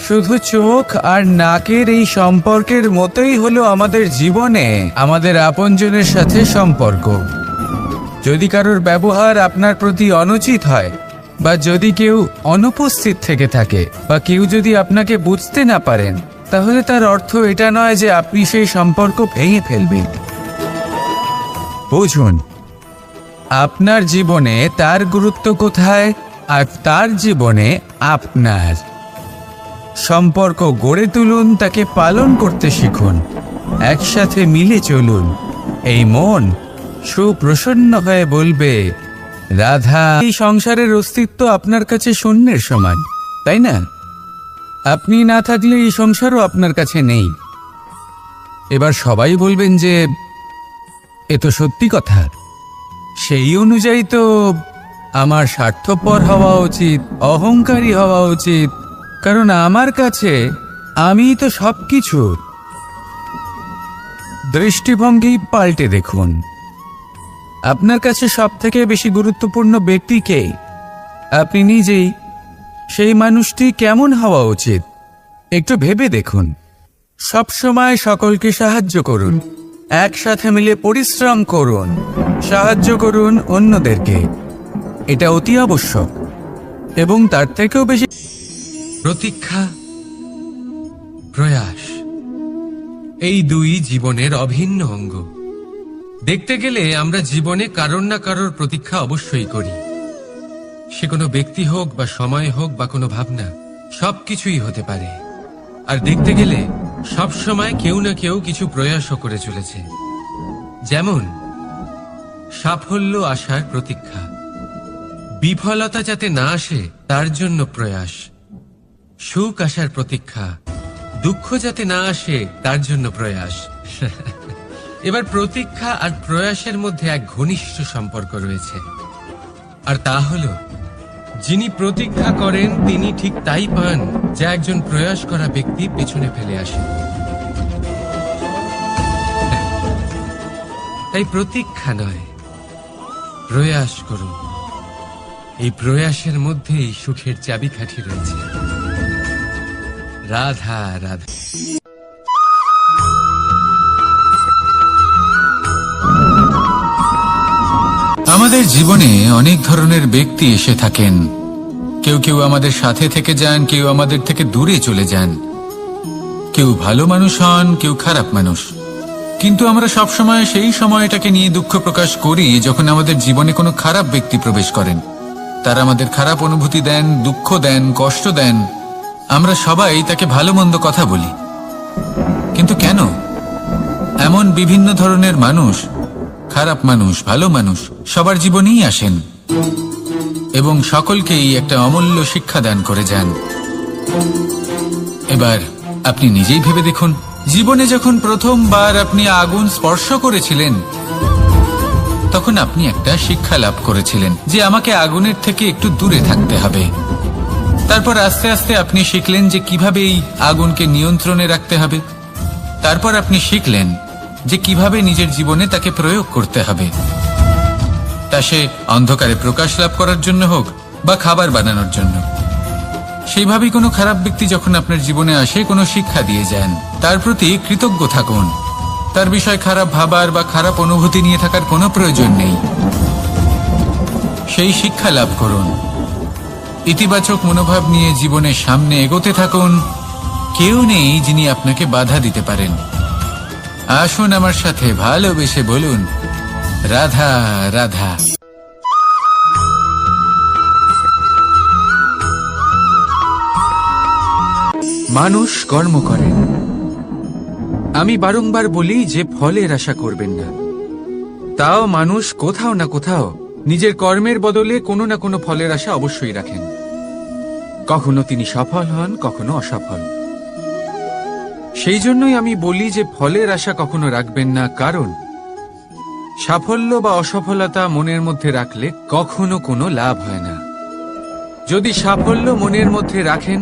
শুধু চোখ আর নাকের এই সম্পর্কের মতোই হলো আমাদের জীবনে আমাদের আপনজনের সাথে সম্পর্ক। যদি কারোর ব্যবহার আপনার প্রতি অনুচিত হয়, বা যদি কেউ অনুপস্থিত থেকে থাকে, বা কেউ যদি আপনাকে বুঝতে না পারেন, তাহলে তার অর্থ এটা নয় যে আপনি সেই সম্পর্ক ভেঙে ফেলবেন। বুঝুন, আপনার জীবনে তার গুরুত্ব কোথায় আর তার জীবনে আপনার। সম্পর্ক গড়ে তুলুন, তাকে পালন করতে শিখুন, একসাথে মিলে চলুন। এই মন সুপ্রসন্ন হয়ে বলবে, রাধা। এই সংসারের অস্তিত্ব আপনার কাছে শূন্যের সমান, তাই না? আপনি না থাকলে এই সংসারও আপনার কাছে নেই। এবার সবাই বলবেন যে এ তো সত্যি কথা। সেই অনুযায়ী তো আমার স্বার্থপর হওয়া উচিত, অহংকারী হওয়া উচিত, কারণ আমার কাছে আমিই তো সবকিছু। দৃষ্টিভঙ্গি পাল্টে দেখুন। আপনার কাছে সবথেকে বেশি গুরুত্বপূর্ণ ব্যক্তি কে? আপনি নিজেই। সেই মানুষটি কেমন হওয়া উচিত একটু ভেবে দেখুন। সবসময় সকলকে সাহায্য করুন, একসাথে মিলে পরিশ্রম করুন, সাহায্য করুন অন্যদেরকে। এটা অতি আবশ্যক। এবং তার থেকেও বেশি প্রতীক্ষা, প্রয়াস, এই দুই জীবনের অভিন্ন অঙ্গ। দেখতে গেলে আমরা জীবনে কারোর না কারোর প্রতীক্ষা অবশ্যই করি। সে কোনো ব্যক্তি হোক বা সময় হোক বা কোনো ভাবনা, সবকিছুই হতে পারে। আর দেখতে গেলে সব সময় কেউ না কেউ কিছু প্রয়াসও করে চলেছে। যেমন সাফল্য আসার প্রতীক্ষা, বিফলতা যাতে না আসে তার জন্য প্রয়াস, সুখ আসার প্রতীক্ষা, দুঃখ যাতে না আসে তার জন্য প্রয়াস। এবার প্রতীক্ষা আর প্রয়াসের মধ্যে এক ঘনিষ্ঠ সম্পর্ক রয়েছে। আর তা হলো, যিনি প্রতীক্ষা করেন তিনি ঠিক তাই পান যা একজন প্রয়াস করা ব্যক্তি পেছনে ফেলে আসে। তাই প্রতীক্ষা নয়, প্রয়াস করুন। এই প্রয়াসের মধ্যেই সুখের চাবিকাঠি রয়েছে। রাধা রাধা। আমাদের জীবনে অনেক ধরনের ব্যক্তি এসে থাকেন। কেউ কেউ আমাদের সাথে থেকে যান, কেউ আমাদের থেকে দূরে চলে যান। কেউ ভালো মানুষ হন, কেউ খারাপ মানুষ। কিন্তু আমরা সবসময় সেই সময়টাকে নিয়ে দুঃখ প্রকাশ করি যখন আমাদের জীবনে কোনো খারাপ ব্যক্তি প্রবেশ করেন। তারা আমাদের খারাপ অনুভূতি দেন, দুঃখ দেন, কষ্ট দেন। আমরা সবাই তাকে ভালো মন্দ কথা বলি। কিন্তু কেন? এমন বিভিন্ন ধরনের মানুষ, খারাপ মানুষ, ভালো মানুষ, সবার জীবনেই আসেন এবং সকলকেই একটা অমূল্য শিক্ষা দান করে যান। এবার আপনি নিজেই ভেবে দেখুন, জীবনে যখন প্রথমবার আপনি আগুন স্পর্শ করেছিলেন, তখন আপনি একটা শিক্ষা লাভ করেছিলেন যে আমাকে আগুনের থেকে একটু দূরে থাকতে হবে। তারপর আস্তে আস্তে আপনি শিখলেন যে কিভাবে এই আগুনকে নিয়ন্ত্রণে রাখতে হবে। তারপর আপনি শিখলেন যে কিভাবে নিজের জীবনে তাকে প্রয়োগ করতে হবে, তা সে অন্ধকারে প্রকাশ লাভ করার জন্য হোক বা খাবার বানানোর জন্য। সেইভাবেই কোনো খারাপ ব্যক্তি যখন আপনার জীবনে আসে, কোনো শিক্ষা দিয়ে যান, তার প্রতি কৃতজ্ঞ থাকুন। তার বিষয় খারাপ ভাবার বা খারাপ অনুভূতি নিয়ে থাকার কোনো প্রয়োজন নেই। সেই শিক্ষা লাভ করুন, ইতিবাচক মনোভাব নিয়ে জীবনের সামনে এগোতে থাকুন। কেউ নেই যিনি আপনাকে বাধা দিতে পারেন। আসুন আমার সাথে ভালোবেসে বলুন, রাধা রাধা। মানুষ কর্ম করেন। আমি বারংবার বলি যে ফলের আশা করবেন না। তাও মানুষ কোথাও না কোথাও নিজের কর্মের বদলে কোনো না কোনো ফলের আশা অবশ্যই রাখেন। কখনো তিনি সফল হন, কখনো অসফল। সেই জন্যই আমি বলি যে ফলের আশা কখনো রাখবেন না, কারণ সাফল্য বা অসফলতা মনের মধ্যে রাখলে কখনো কোনো লাভ হয় না। যদি সাফল্য মনের মধ্যে রাখেন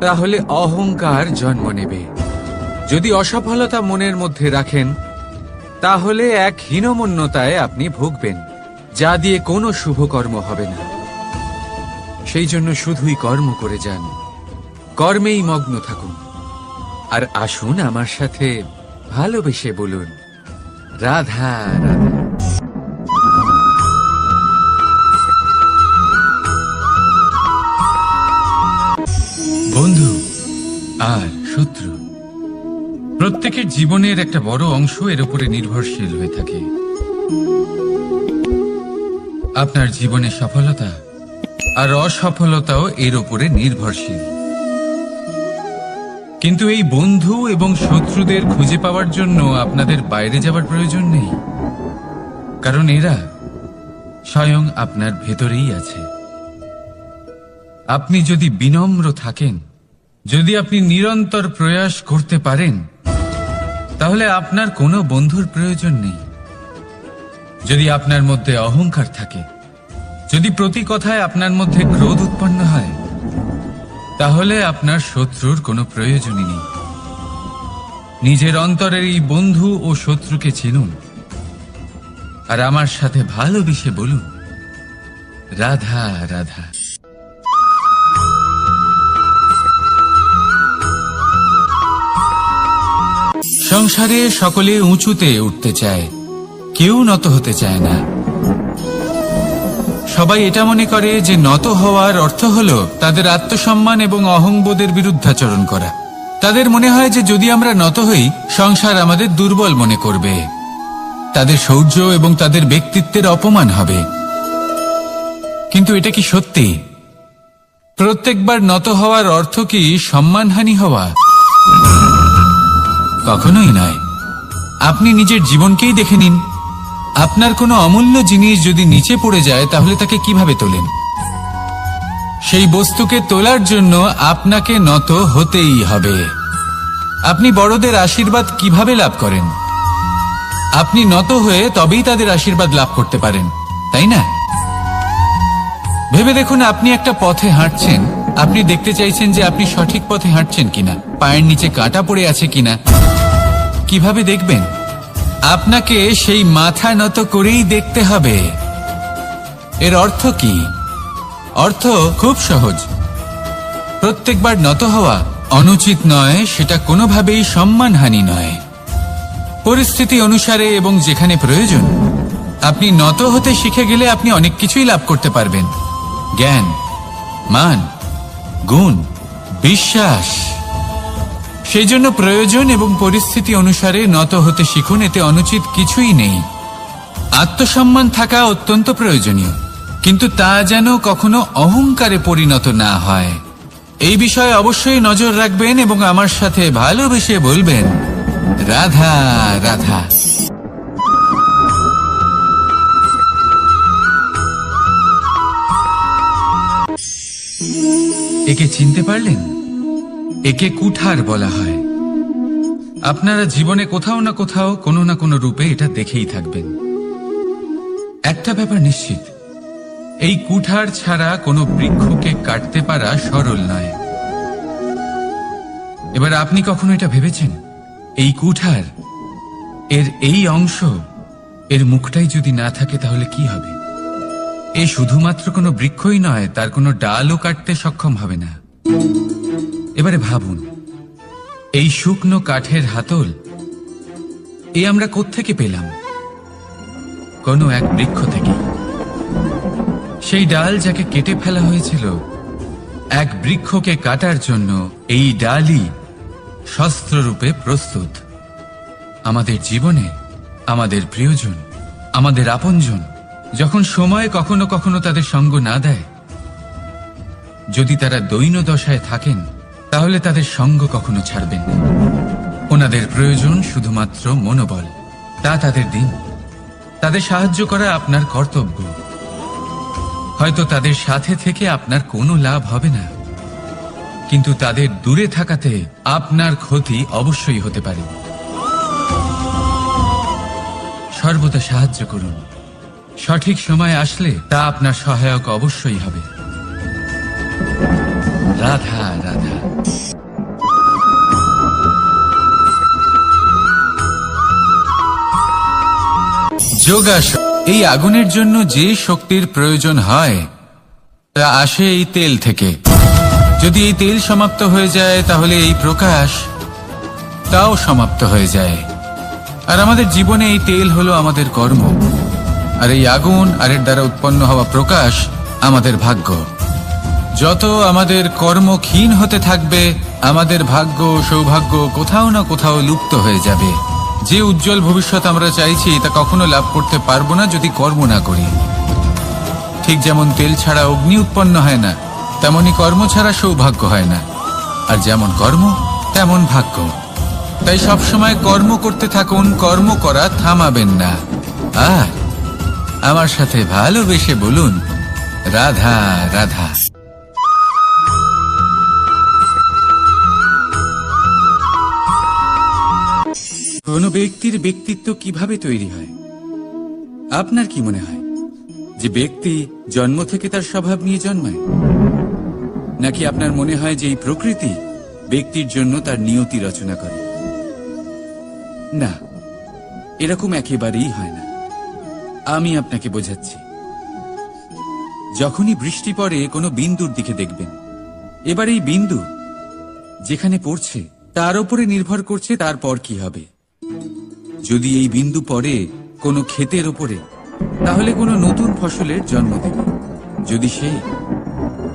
তাহলে অহংকার জন্ম নেবে। যদি অসফলতা মনের মধ্যে রাখেন তাহলে এক হীনমন্যতায় আপনি ভুগবেন। যা দিয়ে কোনো শুভ কর্ম হবে না। সেই জন্য শুধুই কর্ম করে যান, কর্মেই মগ্ন থাকুন। আর আসুন আমার সাথে ভালোবেসে বলুন, রাধা রাধা। বন্ধু আর শত্রু, প্রত্যেকের জীবনের একটা বড় অংশ এর উপরে নির্ভরশীল হয়ে থাকে। আপনার জীবনের সফলতা আর অসফলতাও এর উপরে নির্ভরশীল। কিন্তু এই বন্ধু এবং শত্রুদের খুঁজে পাওয়ার জন্য আপনাদের বাইরে যাওয়ার প্রয়োজন নেই, কারণ এরা স্বয়ং আপনার ভেতরেই আছে। আপনি যদি বিনম্র থাকেন, যদি আপনি নিরন্তর প্রয়াস করতে পারেন, তাহলে আপনার কোনো বন্ধুর প্রয়োজন নেই। যদি আপনার মধ্যে অহংকার থাকে, যদি প্রতি কথায় আপনার মধ্যে ক্রোধ উৎপন্ন হয়, তাহলে আপনার শত্রুর কোনো প্রয়োজনই নেই। নিজের অন্তরের এই বন্ধু ও শত্রুকে চিনুন, আর আমার সাথে ভালোবেসে বলুন, রাধা রাধা। সংসারে সকলে উঁচুতে উঠতে চায়, কেউ নত হতে চায় না। সবাই এটা মনে করে যে নত হওয়ার অর্থ হলো তাদের আত্মসম্মান এবং অহংবোধের বিরুদ্ধাচরণ করা। তাদের মনে হয় যে যদি আমরা নত হই, সংসার আমাদের দুর্বল মনে করবে, তাদের শৌর্য এবং তাদের ব্যক্তিত্বের অপমান হবে। কিন্তু এটা কি সত্যি? প্রত্যেকবার নত হওয়ার অর্থ কি সম্মানহানি হওয়া? কখনোই নয়। আপনি নিজের জীবনকেই দেখে নিন। আপনার কোনো অমূল্য জিনিস যদি নিচে পড়ে যায়, তাহলে তাকে কিভাবে তোলেন? সেই বস্তুকে তোলার জন্য আপনাকে নত হতেই হবে। আপনি বড়দের আশীর্বাদ কিভাবে লাভ করেন? আপনি নত হয়ে তবেই তাদের আশীর্বাদ লাভ করতে পারেন, তাই না? ভেবে দেখুন, আপনি একটা পথে হাঁটছেন, আপনি দেখতে চাইছেন যে আপনি সঠিক পথে হাঁটছেন কিনা, পায়ের নিচে কাঁটা পড়ে আছে কিনা। কিভাবে দেখবেন? আপনাকে সেই মাথা নত করেই দেখতে হবে। এর অর্থ কি? অর্থ খুব সহজ। প্রত্যেকবার নত হওয়া অনুচিত নয়, সেটা কোনোভাবেই সম্মানহানি নয়। পরিস্থিতি অনুসারে এবং যেখানে প্রয়োজন, আপনি নত হতে শিখে গেলে আপনি অনেক কিছুই লাভ করতে পারবেন। জ্ঞান, মান, গুণ, বিশ্বাস। সেই জন্য প্রয়োজন এবং পরিস্থিতি অনুসারে নত হতে শিখুন, এতে অনুচিত কিছুই নেই। আত্মসম্মান থাকা অত্যন্ত প্রয়োজনীয়, কিন্তু তা যেন কখনো অহংকারে পরিণত না হয়। এই বিষয়ে অবশ্যই নজর রাখবেন এবং আমার সাথে ভালোবেসে বলবেন, রাধা রাধা। একে চিনতে পারলেন? একে কুঠার বলা হয়। আপনারা জীবনে কোথাও না কোথাও কোনো না কোনো রূপে এটা দেখেই থাকবেন। একটা ব্যাপার নিশ্চিত, এই কুঠার ছাড়া কোনো বৃক্ষকে কাটতে পারা সরল নয়। এবার আপনি কখনো এটা ভেবেছেন, এই কুঠার, এর এই অংশ, এর মুখটাই যদি না থাকে তাহলে কি হবে? এ শুধুমাত্র কোনো বৃক্ষই নয়, তার কোনো ডালও কাটতে সক্ষম হবে না। এবারে ভাবুন, এই শুকনো কাঠের হাতল এ আমরা কোত্থেকে পেলাম? কোনো এক বৃক্ষ থেকে। সেই ডাল যাকে কেটে ফেলা হয়েছিল, এক বৃক্ষকে কাটার জন্য এই ডালই শস্ত্ররূপে প্রস্তুত। আমাদের জীবনে আমাদের প্রিয়জন, আমাদের আপনজন যখন সময় কখনো কখনো তাদের সঙ্গ না দেয়, যদি তারা দৈন্য দশায় থাকেন, তাহলে তাদের সঙ্গ কখনো ছাড়বেন না। ওনাদের প্রয়োজন শুধুমাত্র মনোবল। তা তাদের দিন। তাদের সাহায্য করা আপনার কর্তব্য। হয়তো তাদের সাথে থেকে আপনার কোনো লাভ হবে না, কিন্তু তাদের দূরে থাকাতে আপনার ক্ষতি অবশ্যই হতে পারে। সর্বদা সাহায্য করুন। সঠিক সময় আসলে তা আপনার সহায়ক অবশ্যই হবে। রাধা রাধা। যোগাসন। এই আগুনের জন্য যে শক্তির প্রয়োজন হয় তা আসে এই তেল থেকে। যদি এই তেল সমাপ্ত হয়ে যায় তাহলে এই প্রকাশ তাও সমাপ্ত হয়ে যায়। আর আমাদের জীবনে এই তেল হলো আমাদের কর্ম, আর এই আগুন আর এর দ্বারা উৎপন্ন হওয়া প্রকাশ আমাদের ভাগ্য। যত আমাদের কর্ম ক্ষীণ হতে থাকবে, আমাদের ভাগ্য সৌভাগ্য কোথাও না কোথাও লুপ্ত হয়ে যাবে। যে উজ্জ্বল ভবিষ্যৎ আমরা চাইছি তা কখনো লাভ করতে পারবো না যদি কর্ম না করি। ঠিক যেমন তেল ছাড়া অগ্নি উৎপন্ন হয় না, তেমনি কর্ম ছাড়া সৌভাগ্য হয় না। আর যেমন কর্ম তেমন ভাগ্য। তাই সবসময় কর্ম করতে থাকুন, কর্ম করা থামাবেন না। আর আমার সাথে ভালোবেসে বলুন, রাধা রাধা। কোনো ব্যক্তির ব্যক্তিত্ব কিভাবে তৈরি হয়? আপনার কি মনে হয় যে ব্যক্তি জন্ম থেকে তার স্বভাব নিয়ে জন্মায়, নাকি আপনার মনে হয় যে এই প্রকৃতি ব্যক্তির জন্য তার নিয়তি রচনা করে? না, এরকম একেবারেই হয় না। আমি আপনাকে বোঝাচ্ছি। যখনই বৃষ্টি পড়ে কোনো বিন্দুর দিকে দেখবেন। এবার এই বিন্দু যেখানে পড়ছে তার উপরে নির্ভর করছে তারপর কি হবে। যদি এই বিন্দু পড়ে কোনো ক্ষেতের ওপরে, তাহলে কোনো নতুন ফসলের জন্ম দেবে। যদি সে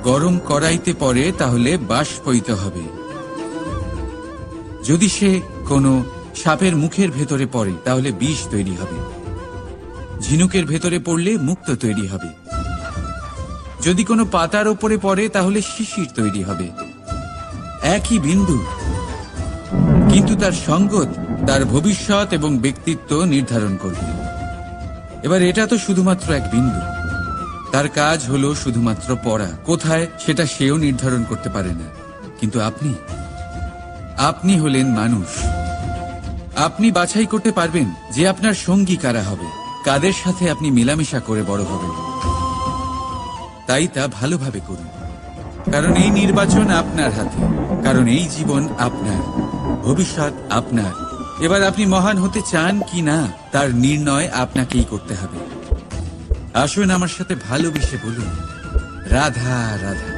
গরম কড়াইতে পড়ে তাহলে বাষ্পীত হবে। যদি সে কোনো সাপের মুখের ভেতরে পড়ে তাহলে বিষ তৈরি হবে। ঝিনুকের ভেতরে পড়লে মুক্ত তৈরি হবে। যদি কোনো পাতার ওপরে পড়ে তাহলে শিশির তৈরি হবে। একই বিন্দু, কিন্তু তার সঙ্গত তার ভবিষ্যৎ এবং ব্যক্তিত্ব নির্ধারণ করবে। এবার এটা তো শুধুমাত্র এক বিন্দু, তার কাজ হলো শুধুমাত্র পড়া। কোথায় সেটা সেও নির্ধারণ করতে পারে না। কিন্তু আপনি হলেন মানুষ। আপনি বাছাই করতে পারবেন যে আপনার সঙ্গী কারা হবে, কাদের সাথে আপনি মেলামেশা করে বড় হবেন। তাই তা ভালোভাবে করুন, কারণ এই নির্বাচন আপনার হাতে, কারণ এই জীবন আপনার, ভবিষ্যৎ আপনার। এবার আপনি মহান হতে চান কি না তার নির্ণয় আপনাকেই করতে হবে। আসুন আমার সাথে ভালোবেসে বলুন, রাধা রাধা।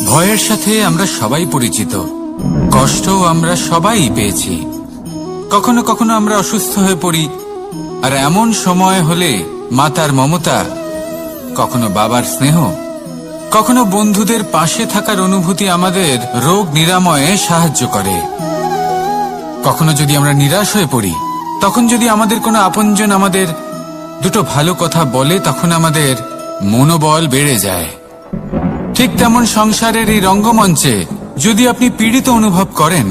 ভয়ের সাথে আমরা সবাই পরিচিত, কষ্টও আমরা সবাই পেয়েছি। কখনো কখনো আমরা অসুস্থ হয়ে পড়ি, আর এমন সময় হলে মাতার মমতা, কখনো বাবার স্নেহ, কখনো বন্ধুদের পাশে থাকার অনুভূতি আমাদের রোগ নিরাময়ে সাহায্য করে। কখনো যদি আমরা নিরাশ হয়ে পড়ি, তখন যদি আমাদের কোনো আপনজন আমাদের দুটো ভালো কথা বলে, তখন আমাদের মনোবল বেড়ে যায়। ঠিক তেমন সংসারের এই রঙ্গমঞ্চে যদি আপনি পীড়িত অনুভব করেন,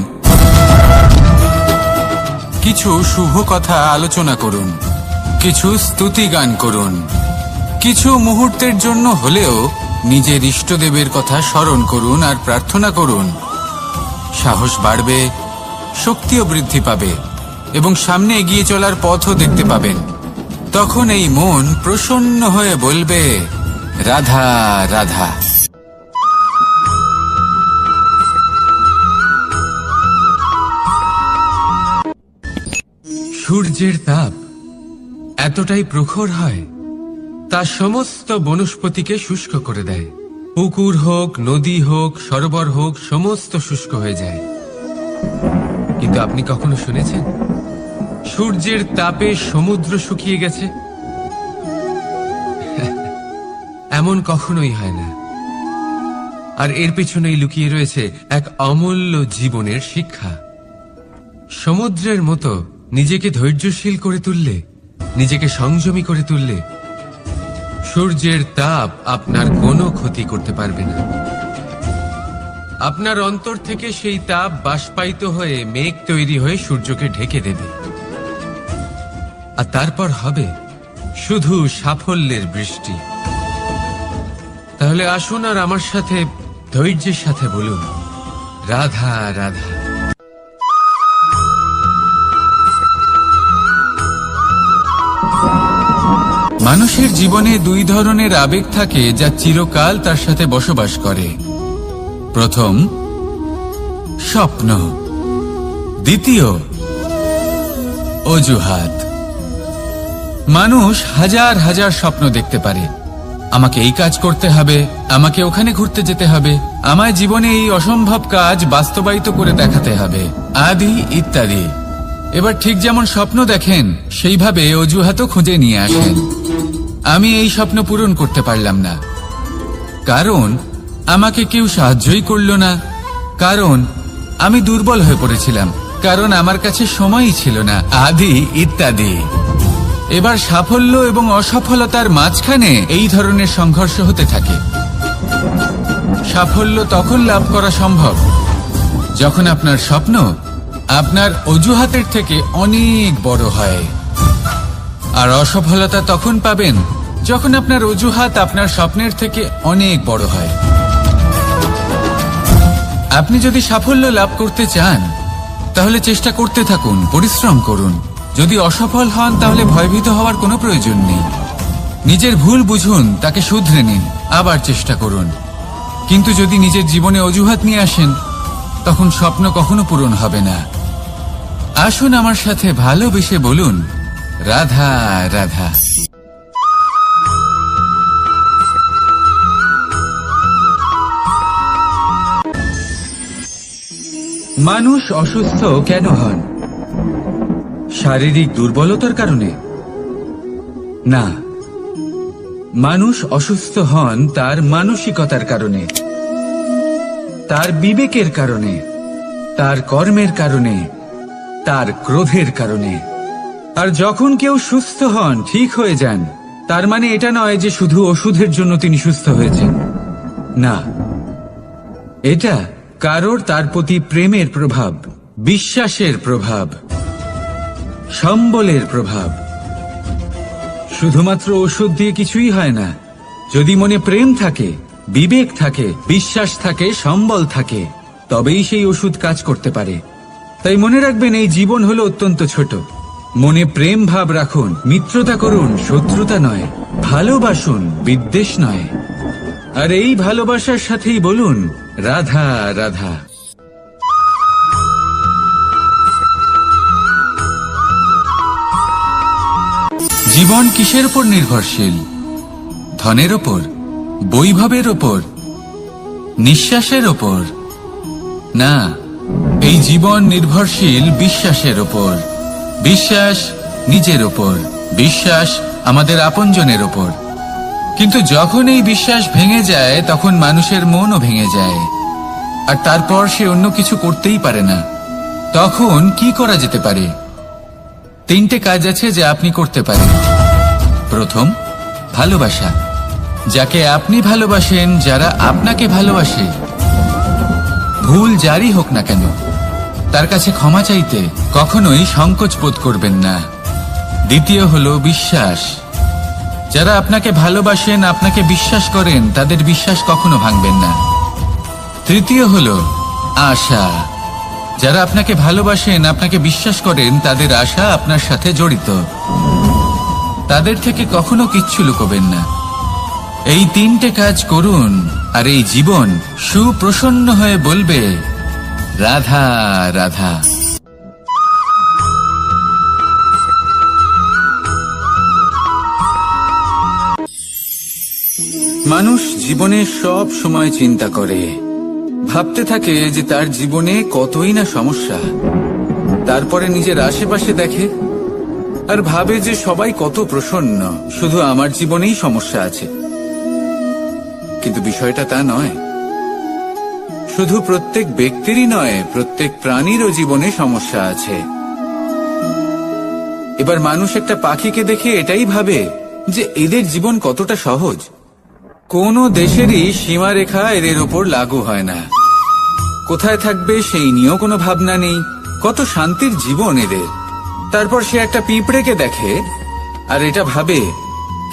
কিছু শুভ কথা আলোচনা করুন, কিছু স্তুতি গান করুন, কিছু মুহূর্তের জন্য হলেও নিজের ইষ্টদেবের কথা স্মরণ করুন আর প্রার্থনা করুন। সাহস বাড়বে, শক্তিও বৃদ্ধি পাবে এবং সামনে এগিয়ে চলার পথও দেখতে পাবেন। তখন এই মন প্রসন্ন হয়ে বলবে, রাধা রাধা। সূর্যের তাপ এতটাই প্রখর হয়, তা সমস্ত বনস্পতিকে শুষ্ক করে দেয়। পুকুর হোক, নদী হোক, সরোবর হোক, সমস্ত শুষ্ক হয়ে যায়। কিন্তু আপনি কখনো শুনেছেন সূর্যের তাপে সমুদ্র শুকিয়ে গেছে? এমন কখনোই হয় না। আর এর পেছনেই লুকিয়ে রয়েছে এক অমূল্য জীবনের শিক্ষা। সমুদ্রের মতো নিজেকে ধৈর্যশীল করে তুললে, নিজেকে সংযমী করে তুললে, সূর্যের তাপ আপনার কোনো ক্ষতি করতে পারবে না। আপনার অন্তর থেকে সেই তাপ বাষ্পায়িত হয়ে মেঘ তৈরি হয়ে সূর্যকে ঢেকে দেবে, আর তারপর হবে শুধু সাফল্যের বৃষ্টি। তাহলে আসুন আর আমার সাথে ধৈর্যের সাথে বলুন, রাধা রাধা। মানুষের জীবনে দুই ধরনের আবেগ থাকে যা চিরকাল তার সাথে বসবাস করে। প্রথম, স্বপ্ন। দ্বিতীয়, অজুহাত। মানুষ হাজার হাজার স্বপ্ন দেখতে পারে। আমাকে এই কাজ করতে হবে, আমাকে ওখানে ঘুরতে যেতে হবে, আমায় জীবনে এই অসম্ভব কাজ বাস্তবায়িত করে দেখাতে হবে, আদি ইত্যাদি। এবার ঠিক যেমন স্বপ্ন দেখেন সেইভাবে অজুহাতও খুঁজে নিয়ে আসেন। আমি এই স্বপ্ন পূরণ করতে পারলাম না, কারণ আমাকে কেউ সাহায্যই করল না, কারণ আমি দুর্বল হয়ে পড়েছিলাম, কারণ আমার কাছে সময়ই ছিল না, আদি ইত্যাদি। এবার সাফল্য এবং অসফলতার মাঝখানে এই ধরনের সংঘর্ষ হতে থাকে। সাফল্য তখন লাভ করা সম্ভব যখন আপনার স্বপ্ন আপনার অজুহাতের থেকে অনেক বড় হয়, আর অসফলতা তখন পাবেন যখন আপনার অজুহাত আপনার স্বপ্নের থেকে অনেক বড় হয়। আপনি যদি সাফল্য লাভ করতে চান তাহলে চেষ্টা করতে থাকুন, পরিশ্রম করুন। যদি অসফল হন তাহলে ভয়ভীত হওয়ার কোনো প্রয়োজন নেই। নিজের ভুল বুঝুন, তাকে শুধরে নিন, আবার চেষ্টা করুন। কিন্তু যদি নিজের জীবনে অজুহাত নিয়ে আসেন তখন স্বপ্ন কখনো পূরণ হবে না। আসুন আমার সাথে ভালোবেসে বলুন, রাধা রাধা। মানুষ অসুস্থ কেন হন? শারীরিক দুর্বলতার কারণে? না, মানুষ অসুস্থ হন তার মানসিকতার কারণে, তার বিবেকের কারণে, তার কর্মের কারণে, তার ক্রোধের কারণে। আর যখন কেউ সুস্থ হন, ঠিক হয়ে যান, তার মানে এটা নয় যে শুধু ওষুধের জন্য তিনি সুস্থ হয়েছেন। না, এটা কারোর তার প্রতি প্রেমের প্রভাব, বিশ্বাসের প্রভাব, সম্বলের প্রভাব। শুধুমাত্র ওষুধ দিয়ে কিছুই হয় না। যদি মনে প্রেম থাকে, বিবেক থাকে, বিশ্বাস থাকে, সম্বল থাকে, তবেই সেই ওষুধ কাজ করতে পারে। তাই মনে রাখবেন, এই জীবন হলো অত্যন্ত ছোট। মনে প্রেম ভাব রাখুন, মিত্রতা করুন, শত্রুতা নয়। ভালোবাসুন, বিদ্বেষ নয়। আর এই ভালোবাসার সাথেই বলুন, রাধা রাধা। জীবন কিসের উপর নির্ভরশীল? ধনের ওপর, বৈভবের ওপর, নিঃশ্বাসের ওপর? না, এই জীবন নির্ভরশীল বিশ্বাসের ওপর। বিশ্বাস নিজের ওপর, বিশ্বাস আমাদের আপনজনের ওপর। কিন্তু যখন এই বিশ্বাস ভেঙে যায় তখন মানুষের মনও ভেঙে যায়, আর তারপর সে অন্য কিছু করতেই পারে না। তখন কি করা যেতে পারে? 3টে কাজ আছে যা আপনি করতে পারেন। প্রথম, ভালোবাসা। যাকে আপনি ভালোবাসেন, যারা আপনাকে ভালোবাসে, ভুল যারই হোক না কেন, তার কাছে ক্ষমা চাইতে কখনোই সংকোচ বোধ করবেন না। দ্বিতীয় হলো বিশ্বাস। যারা আপনাকে ভালোবাসেন, আপনাকে বিশ্বাস করেন, তাদের বিশ্বাস কখনো ভাঙবেন না। তৃতীয় হলো আশা। যারা আপনাকে ভালোবাসেন, আপনাকে বিশ্বাস করেন, তাদের আশা আপনার সাথে জড়িত। তাদের থেকে কখনো কিচ্ছু লুকোবেন না। এই 3টে কাজ করুন, আর এই জীবন সুপ্রসন্ন হয়ে বলবে, রাধা রাধা। মানুষ জীবনে সব সময় চিন্তা করে, ভাবতে থাকে যে তার জীবনে কতই না সমস্যা। তারপরে নিজের আশেপাশে দেখে আর ভাবে যে সবাই কত প্রসন্ন, শুধু আমার জীবনেই সমস্যা আছে। কিন্তু বিষয়টা তা নয়। শুধু প্রত্যেক ব্যক্তিরই নয়, প্রত্যেক প্রাণীরও জীবনে সমস্যা আছে। এবার মানুষ একটা পাখিকে দেখে এটাই ভাবে যে এদের জীবন কতটা সহজ। কোনো দেশেরই সীমারেখা এদের ওপর লাগু হয় না। কোথায় থাকবে সেই নিয়েও কোনো ভাবনা নেই। কত শান্তির জীবন এদের। তারপর সে একটা পিঁপড়েকে দেখে আর এটা ভাবে,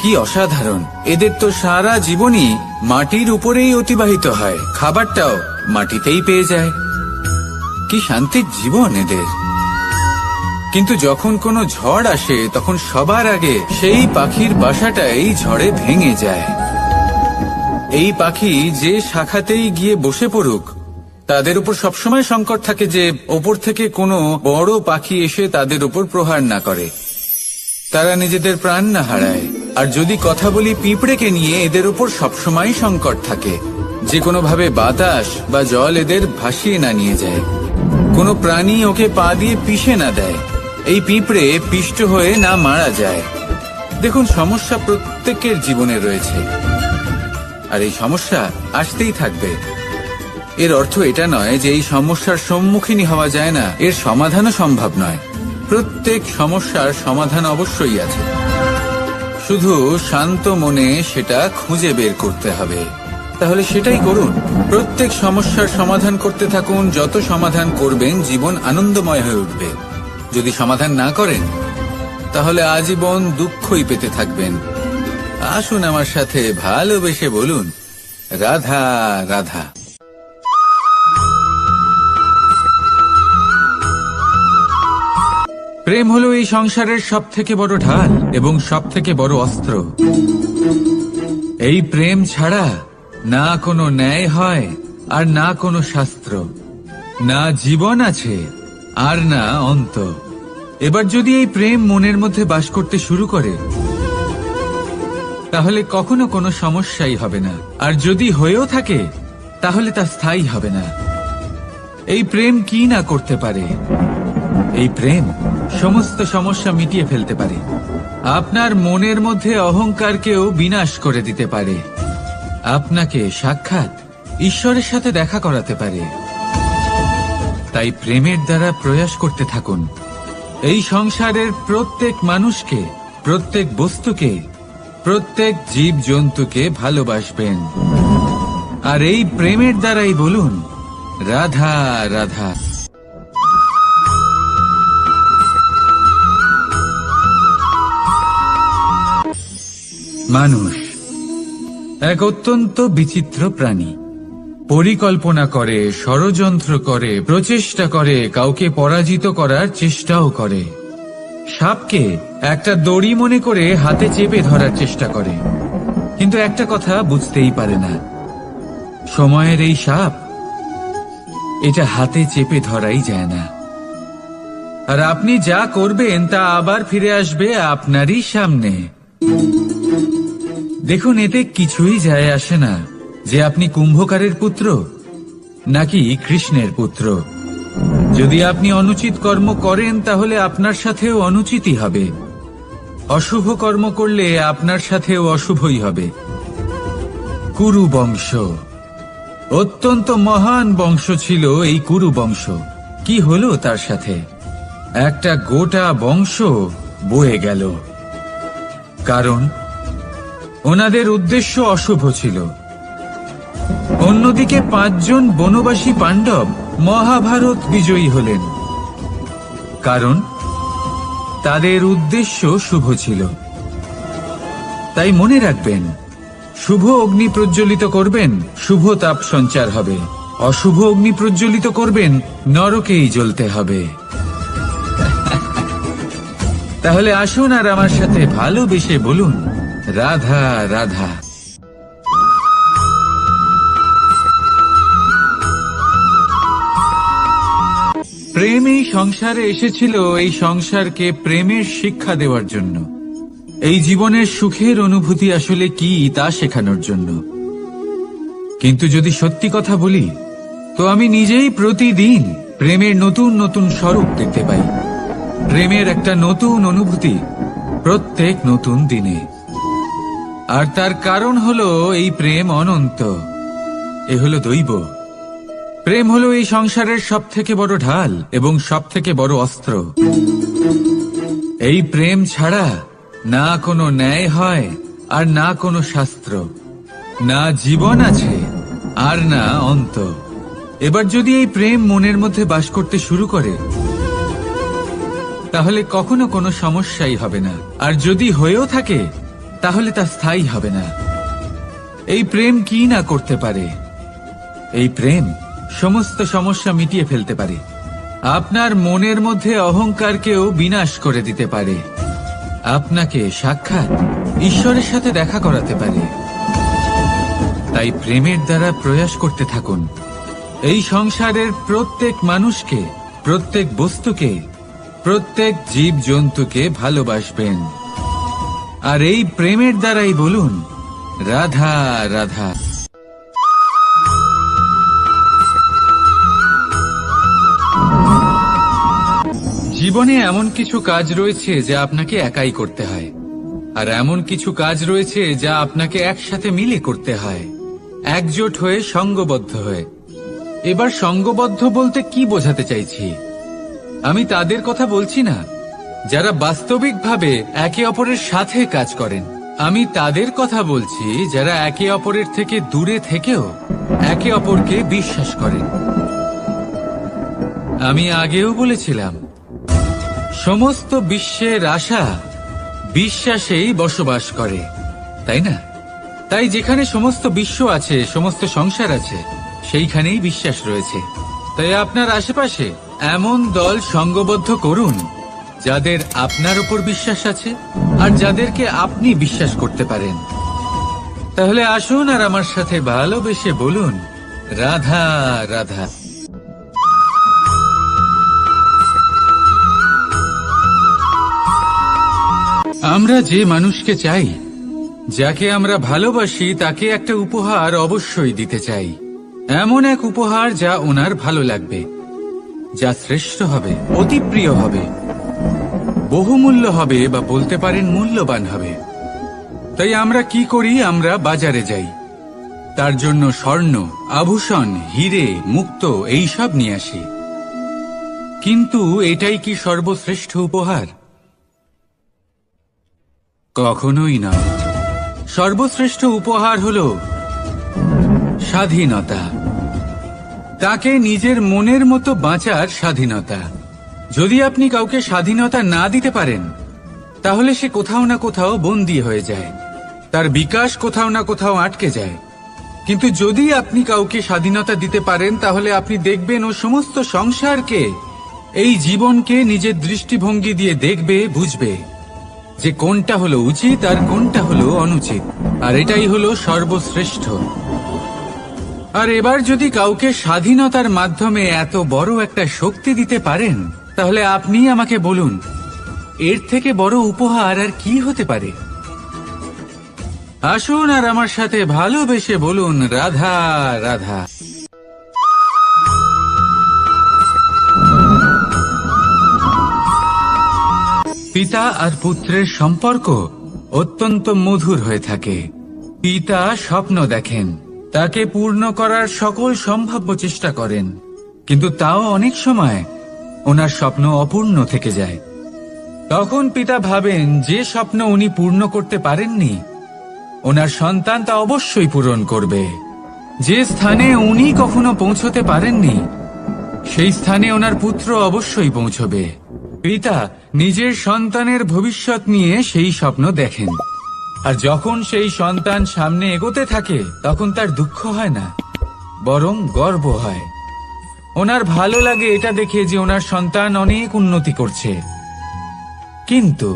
কি অসাধারণ, এদের তো সারা জীবনই মাটির উপরেই অতিবাহিত হয়, খাবারটাও মাটিতেই পেয়ে যায়। কি শান্তির জীবন এদের। কিন্তু যখন কোনো ঝড় আসে তখন সবার আগে সেই পাখির বাসাটাই ঝড়ে ভেঙে যায়। এই পাখি যে শাখাতেই গিয়ে বসে পড়ুক, তাদের উপর সবসময় সংকট থাকে যে ওপর থেকে কোনো বড় পাখি এসে তাদের উপর প্রহার না করে, তারা নিজেদের প্রাণ না হারায়। আর যদি কথা বলি পিঁপড়েকে নিয়ে, এদের উপর সবসময় সংকট থাকে যে কোনোভাবে বাতাস বা জল এদের ভাসিয়ে না নিয়ে যায়, কোনো প্রাণী ওকে পা দিয়ে পিষে না দেয়, এই পিঁপড়ে পিষ্ট হয়ে না মারা যায়। দেখুন, সমস্যা প্রত্যেকের জীবনে রয়েছে, আর এই সমস্যা আসতেই থাকবে। এর অর্থ এটা নয় যে এই সমস্যার সম্মুখীনই হওয়া যায় না, এর সমাধানও সম্ভব নয়। প্রত্যেক সমস্যার সমাধান অবশ্যই আছে, শুধু শান্ত মনে সেটা খুঁজে বের করতে হবে। তাহলে সেটাই করুন, প্রত্যেক সমস্যার সমাধান করতে থাকুন। যত সমাধান করবেন জীবন আনন্দময় হয়ে উঠবে। যদি সমাধান না করেন তাহলে আজীবন দুঃখই পেতে থাকবেন। আসুন আমার সাথে ভালোবেসে বলুন, রাধা রাধা। প্রেম হলো এই সংসারের সবথেকে বড় ঢাল এবং সবথেকে বড় অস্ত্র। এই প্রেম ছাড়া না কোনো ন্যায় হয় আর না কোনো শাস্ত্র, না জীবন আছে আর না অন্ত। এবার যদি এই প্রেম মনের মধ্যে বাস করতে শুরু করে তাহলে কখনো কোনো সমস্যাই হবে না, আর যদি হয়েও থাকে তাহলে তা স্থায়ী হবে না। এই প্রেম কি না করতে পারে? এই প্রেম সমস্ত সমস্যা মিটিয়ে ফেলতে পারে, আপনার মনের মধ্যে অহংকারকেও বিনাশ করে দিতে পারে, আপনাকে সাক্ষাৎ ঈশ্বরের সাথে দেখা করাতে পারে। তাই প্রেমের দ্বারা প্রয়াস করতে থাকুন। এই সংসারের প্রত্যেক মানুষকে, প্রত্যেক বস্তুকে, প্রত্যেক জীব জন্তুকে ভালোবাসবেন, আর এই প্রেমের দ্বারাই বলুন, রাধা রাধা। মানুষ এক অত্যন্ত বিচিত্র প্রাণী। পরিকল্পনা করে, ষড়যন্ত্র করে, প্রচেষ্টা করে, কাউকে পরাজিত করার চেষ্টাও করে। সাপকে একটা দড়ি মনে করে হাতে চেপে ধরার চেষ্টা করে, কিন্তু একটা কথা বুঝতেই পারে না, সময়ের এই সাপ এটা হাতে চেপে ধরাই যায় না। আর আপনি যা করবেন তা আবার ফিরে আসবে আপনারই সামনে। দেখুন, এতে কিছুই যায় আসে না যে আপনি কুম্ভকারের পুত্র নাকি কৃষ্ণের পুত্র। যদি আপনি অনুচিত কর্ম করেন তাহলে আপনার সাথেও অনুচিতই হবে, অশুভ কর্ম করলে আপনার সাথেও অশুভই হবে। কুরু বংশ অত্যন্ত মহান বংশ ছিল। এই কুরু বংশ কি হলো তার সাথে? একটা গোটা বংশ বয়ে গেল, কারণ ওনাদের উদ্দেশ্য অশুভ ছিল। অন্যদিকে 5 জন বনবাসী পাণ্ডব মহাভারত বিজয়ী হলেন, কারণ তাদের উদ্দেশ্য শুভ ছিল। তাই মনে রাখবেন, শুভ অগ্নি প্রজ্বলিত করবেন, শুভ তাপ সঞ্চার হবে। অশুভ অগ্নি প্রজ্বলিত করবেন, নরকেই জ্বলতে হবে। তাহলে আসুন আর আমার সাথে ভালোবেসে বলুন, রাধা রাধা। প্রেম এই সংসারে এসেছিল এই সংসারকে প্রেমের শিক্ষা দেওয়ার জন্য, এই জীবনের সুখের অনুভূতি আসলে কি তা শেখানোর জন্য। কিন্তু যদি সত্যি কথা বলি তো আমি নিজেই প্রতিদিন প্রেমের নতুন নতুন স্বরূপ দেখতে পাই। প্রেমের একটা নতুন অনুভূতি প্রত্যেক নতুন দিনে, আর তার কারণ হলো এই প্রেম অনন্ত। এ হলো দৈব। প্রেম হলো এই সংসারের সবথেকে বড় ঢাল এবং সবথেকে বড় অস্ত্র। এই প্রেম ছাড়া না কোনো ন্যায় হয় আর না কোনো শাস্ত্র, না জীবন আছে আর না অন্ত। এবার যদি এই প্রেম মনের মধ্যে বাস করতে শুরু করে তাহলে কখনো কোনো সমস্যাই হবে না, আর যদি হয়েও থাকে তাহলে তা স্থায়ী হবে না। এই প্রেম কি না করতে পারে? এই প্রেম সমস্ত সমস্যা মিটিয়ে ফেলতে পারে, আপনার মনের মধ্যে অহংকারকেও বিনাশ করে দিতে পারে, আপনাকে সাক্ষাৎ ঈশ্বরের সাথে দেখা করাতে পারে। তাই প্রেমের দ্বারা প্রয়াস করতে থাকুন। এই সংসারের প্রত্যেক মানুষকে, প্রত্যেক বস্তুকে, প্রত্যেক জীব জন্তুকে ভালোবাসবেন। আর এই প্রেমের দ্বারাই বলুন রাধা রাধা। জীবনে এমন কিছু কাজ রয়েছে যা আপনাকে একাই করতে হয়, আর এমন কিছু কাজ রয়েছে যা আপনাকে একসাথে মিলে করতে হয়, একজোট হয়ে, সঙ্গবদ্ধ হয়ে। এবার সঙ্গবদ্ধ বলতে কি বোঝাতে চাইছি? আমি তাদের কথা বলছি না যারা বাস্তবিকভাবে একে অপরের সাথে কাজ করেন। আমি তাদের কথা বলছি যারা একে অপরের থেকে দূরে থেকেও একে অপরকে বিশ্বাস করেন। আমি আগেও বলেছিলাম, সমস্ত বিশ্বের আশা বিশ্বাসেই বসবাস করে, তাই না? তাই যেখানে সমস্ত বিশ্ব আছে, সমস্ত সংসার আছে, সেইখানেই বিশ্বাস রয়েছে। তাই আপনার আশেপাশে এমন দল সঙ্গবদ্ধ করুন যাদের আপনার উপর বিশ্বাস আছে আর যাদেরকে আপনি বিশ্বাস করতে পারেন। তাহলে আসুন আর আমার সাথে ভালোবেসে বলুন রাধা রাধা। আমরা যে মানুষকে চাই, যাকে আমরা ভালোবাসি, তাকে একটা উপহার অবশ্যই দিতে চাই। এমন এক উপহার যা ওনার ভালো লাগবে, যা শ্রেষ্ঠ হবে, অতি প্রিয় হবে, বহুমূল্য হবে, বা বলতে পারেন মূল্যবান হবে। তাই আমরা কি করি? আমরা বাজারে যাই, তার জন্য স্বর্ণ, আভূষণ, হিরে, মুক্ত এইসব নিয়ে আসি। কিন্তু এটাই কি সর্বশ্রেষ্ঠ উপহার? কখনোই না। সর্বশ্রেষ্ঠ উপহার হল স্বাধীনতা, তাকে নিজের মনের মতো বাঁচার স্বাধীনতা। যদি আপনি কাউকে স্বাধীনতা না দিতে পারেন, তাহলে সে কোথাও না কোথাও বন্দী হয়ে যায়, তার বিকাশ কোথাও না কোথাও আটকে যায়। কিন্তু যদি আপনি কাউকে স্বাধীনতা দিতে পারেন, তাহলে আপনি দেখবেন ও সমস্ত সংসারকে, এই জীবনকে নিজের দৃষ্টিভঙ্গি দিয়ে দেখবে, বুঝবে যে কোনটা হলো উচিত আর কোনটা হলো অনুচিত। আর এটাই হলো সর্বশ্রেষ্ঠ। আর এবার যদি কাউকে স্বাধীনতার মাধ্যমে এত বড় একটা শক্তি দিতে পারেন, তাহলে আপনি আমাকে বলুন, এর থেকে বড় উপহার আর কি হতে পারে? আসুন আর আমার সাথে ভালোবেসে বলুন রাধা রাধা। পিতা আর পুত্রের সম্পর্ক অত্যন্ত মধুর হয়ে থাকে। পিতা স্বপ্ন দেখেন, তাকে পূর্ণ করার সকল সম্ভাব্য চেষ্টা করেন, কিন্তু তাও অনেক সময় ওনার স্বপ্ন অপূর্ণ থেকে যায়। তখন পিতা ভাবেন যে স্বপ্ন উনি পূর্ণ করতে পারেননি, ওনার সন্তান তা অবশ্যই পূরণ করবে। যে স্থানে উনি কখনো পৌঁছতে পারেননি, সেই স্থানে ওনার পুত্র অবশ্যই পৌঁছবে। পিতা নিজের সন্তানের ভবিষ্যৎ নিয়ে সেই স্বপ্ন দেখেন, আর যখন সেই সন্তান সামনে এগোতে থাকে, তখন তার দুঃখ হয় না, বরং গর্ব হয়। ওনার ভালো লাগে এটা দেখে যে ওনার সন্তান অনেক উন্নতি করছে। কিন্তু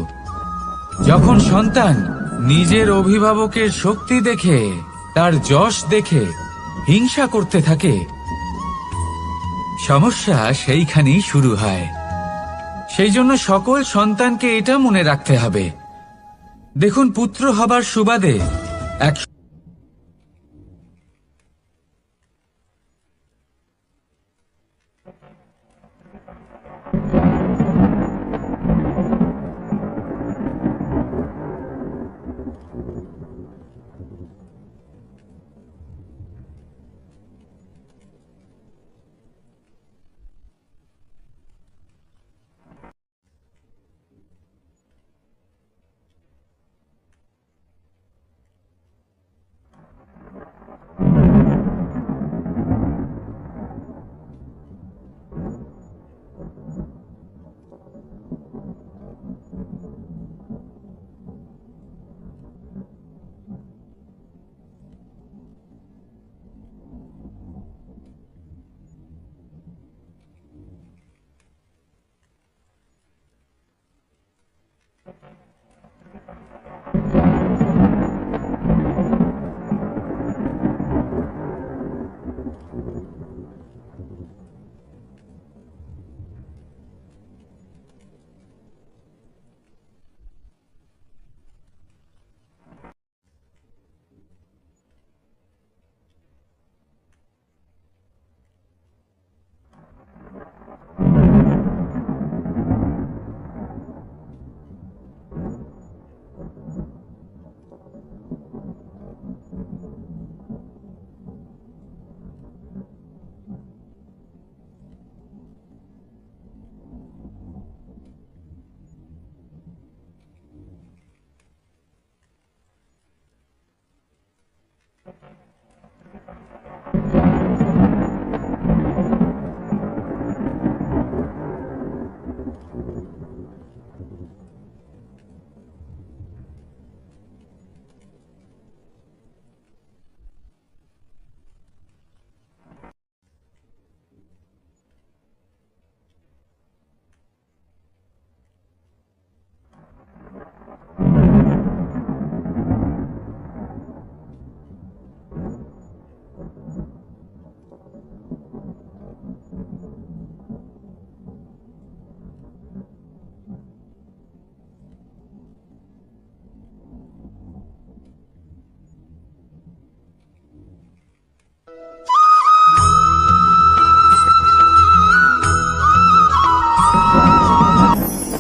যখন সন্তান নিজের অভিভাবকের শক্তি দেখে, তার যশ দেখে হিংসা করতে থাকে, সমস্যা সেইখানেই শুরু হয়। সেই জন্য সকল সন্তানকে এটা মনে রাখতে হবে, দেখুন, পুত্র হবার সুবাদে এক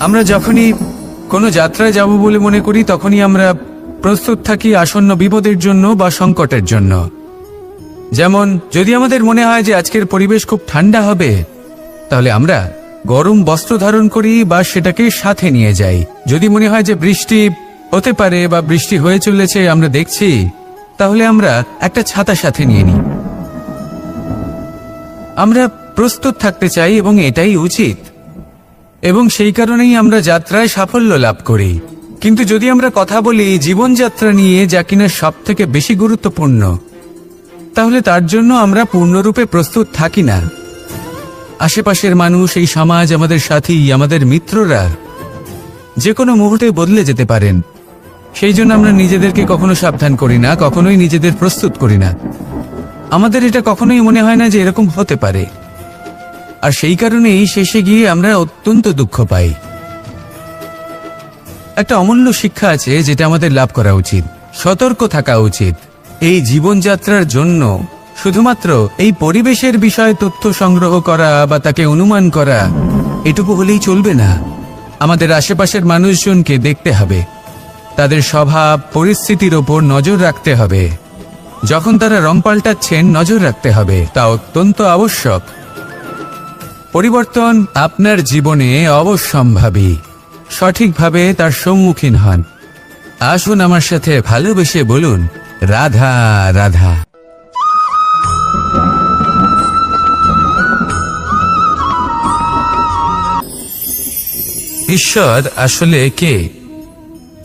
আমরা যখনই কোনো যাত্রায় যাব বলে মনে করি তখনই আমরা প্রস্তুত থাকি আসন্ন বিপদের জন্য বা সংকটের জন্য। যেমন যদি আমাদের মনে হয় যে আজকের পরিবেশ খুব ঠান্ডা হবে, তাহলে আমরা গরম বস্ত্র ধারণ করি বা সেটাকে সাথে নিয়ে যাই। যদি মনে হয় যে বৃষ্টি হতে পারে বা বৃষ্টি হয়ে চলেছে আমরা দেখছি, তাহলে আমরা একটা ছাতা সাথে নিয়ে নিই। আমরা প্রস্তুত থাকতে চাই এবং এটাই উচিত, এবং সেই কারণেই আমরা যাত্রায় সাফল্য লাভ করি। কিন্তু যদি আমরা কথা বলি জীবনযাত্রা নিয়ে, যা কিনা সব থেকে বেশি গুরুত্বপূর্ণ, তাহলে তার জন্য আমরা পূর্ণরূপে প্রস্তুত থাকি না। আশেপাশের মানুষ, এই সমাজ, আমাদের সাথী, আমাদের মিত্ররা যে কোনো মুহূর্তে বদলে যেতে পারেন। সেই জন্য আমরা নিজেদেরকে কখনো সাবধান করি না, কখনোই নিজেদের প্রস্তুত করি না। আমাদের এটা কখনোই মনে হয় না যে এরকম হতে পারে, আর সেই কারণেই শেষে গিয়ে আমরা অত্যন্ত দুঃখ পাই। একটা অমূল্য শিক্ষা আছে যেটা আমাদের লাভ করা উচিত, সতর্ক থাকা উচিত। এই জীবনযাত্রার জন্য শুধুমাত্র এই পরিবেশের বিষয়ে তথ্য সংগ্রহ করা বা তাকে অনুমান করা এটুকু হলেই চলবে না। আমাদের আশেপাশের মানুষজনকে দেখতে হবে, তাদের স্বভাব পরিস্থিতির ওপর নজর রাখতে হবে। যখন তারা রং পাল্টাচ্ছেন নজর রাখতে হবে, তা অত্যন্ত আবশ্যক। পরিবর্তন আপনার জীবনে অবশ্যম্ভাবী, সঠিকভাবে তার সম্মুখীন হন। আসুন আমার সাথে ভালোবেসে বলুন, রাধা রাধা। ঈশ্বর আসলে কে?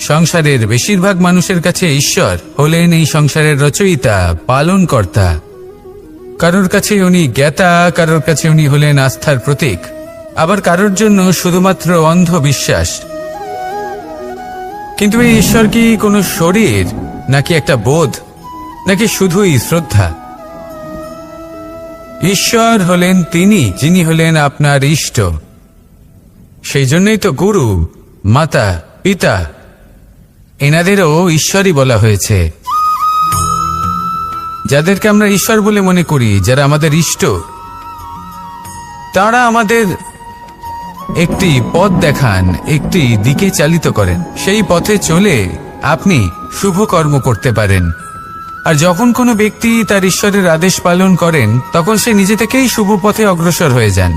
সংসারের বেশিরভাগ মানুষের কাছে ঈশ্বর হলেন এই সংসারের রচয়িতা, পালনকর্তা। কারোর কাছে উনি জ্ঞাতা, কারোর কাছে উনি হলেন আস্থার প্রতীক, আবার কারোর জন্য শুধুমাত্র অন্ধ বিশ্বাস। কিন্তু এই ঈশ্বর কি কোনো শরীর, নাকি একটা বোধ, নাকি শুধুই শ্রদ্ধা? ঈশ্বর হলেন তিনি যিনি হলেন আপনার ইষ্ট। সেই জন্যই তো গুরু, মাতা, পিতা এনাদেরও ঈশ্বরই বলা হয়েছে। যাদেরকে আমরা ঈশ্বর বলে মনে করি, যারা আমাদের ইষ্ট, তারা আমাদের একটি পথ দেখান, একটি দিকে চালিত করেন। সেই পথে চলে আপনি শুভ কর্ম করতে পারেন। আর যখন কোনো ব্যক্তি তার ঈশ্বরের আদেশ পালন করেন, তখন সে নিজে থেকেই শুভ পথে অগ্রসর হয়ে যান।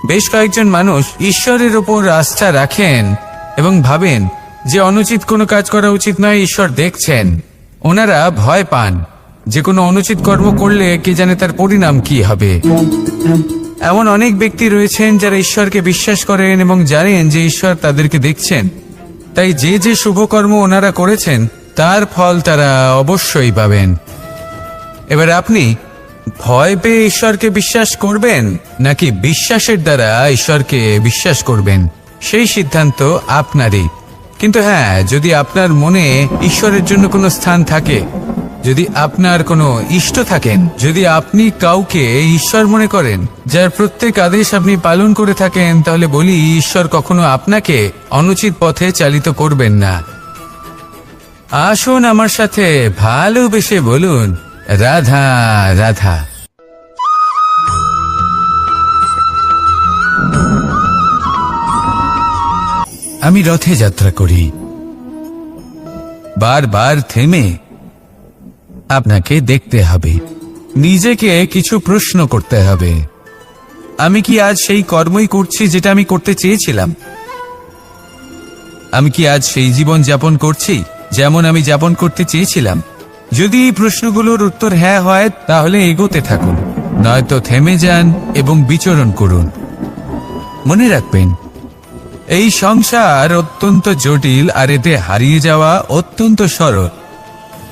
বেশ কয়েকজন মানুষ ঈশ্বরের ওপর আস্থা রাখেন এবং ভাবেন যে অনুচিত কোনো কাজ করা উচিত নয়, ঈশ্বর দেখছেন। ওনারা ভয় পান যে কোনো অনুচিত কর্ম করলে কে জানে তার পরিণাম কি হবে। এমন অনেক ব্যক্তি রয়েছেন যারা ঈশ্বরকে বিশ্বাস করেন এবং জানেন যে ঈশ্বর তাদেরকে দেখছেন, তাই যে যে শুভকর্ম ওনারা করেছেন তার ফল তারা অবশ্যই পাবেন। এবার আপনি ভয় পেয়ে ঈশ্বরকে বিশ্বাস করবেন, নাকি বিশ্বাসের দ্বারা ঈশ্বরকে বিশ্বাস করবেন, সেই সিদ্ধান্ত আপনারই। কিন্তু হ্যাঁ, যদি আপনার মনে ঈশ্বরের জন্য কোনো স্থান থাকে, যদি আপনার কোনো ইষ্ট থাকেন, যদি আপনি কাউকে ঈশ্বর মনে করেন, যার প্রত্যেক আদেশ আপনি পালন করে থাকেন, তাহলে বলি ঈশ্বর কখনো আপনাকে অনুচিত পথে চালিত করবেন না। আসুন আমার সাথে ভালোবেসে বলুন, রাধা রাধা। আমি রথে যাত্রা করি, বারবার থেমে আপনাকে দেখতে হবে, নিজেকে কিছু প্রশ্ন করতে হবে। আমি কি আজ সেই কর্মই করছি যেটা আমি করতে চেয়েছিলাম? আমি কি আজ সেই জীবন যাপন করছি যেমন আমি যাপন করতে চেয়েছিলাম? যদি এই প্রশ্নগুলোর উত্তর হ্যাঁ হয়, তাহলে এগোতে থাকুন, নয়তো থেমে যান এবং বিচরণ করুন। মনে রাখবেন, এই সংসার অত্যন্ত জটিল, আর এতে হারিয়ে যাওয়া অত্যন্ত সরল।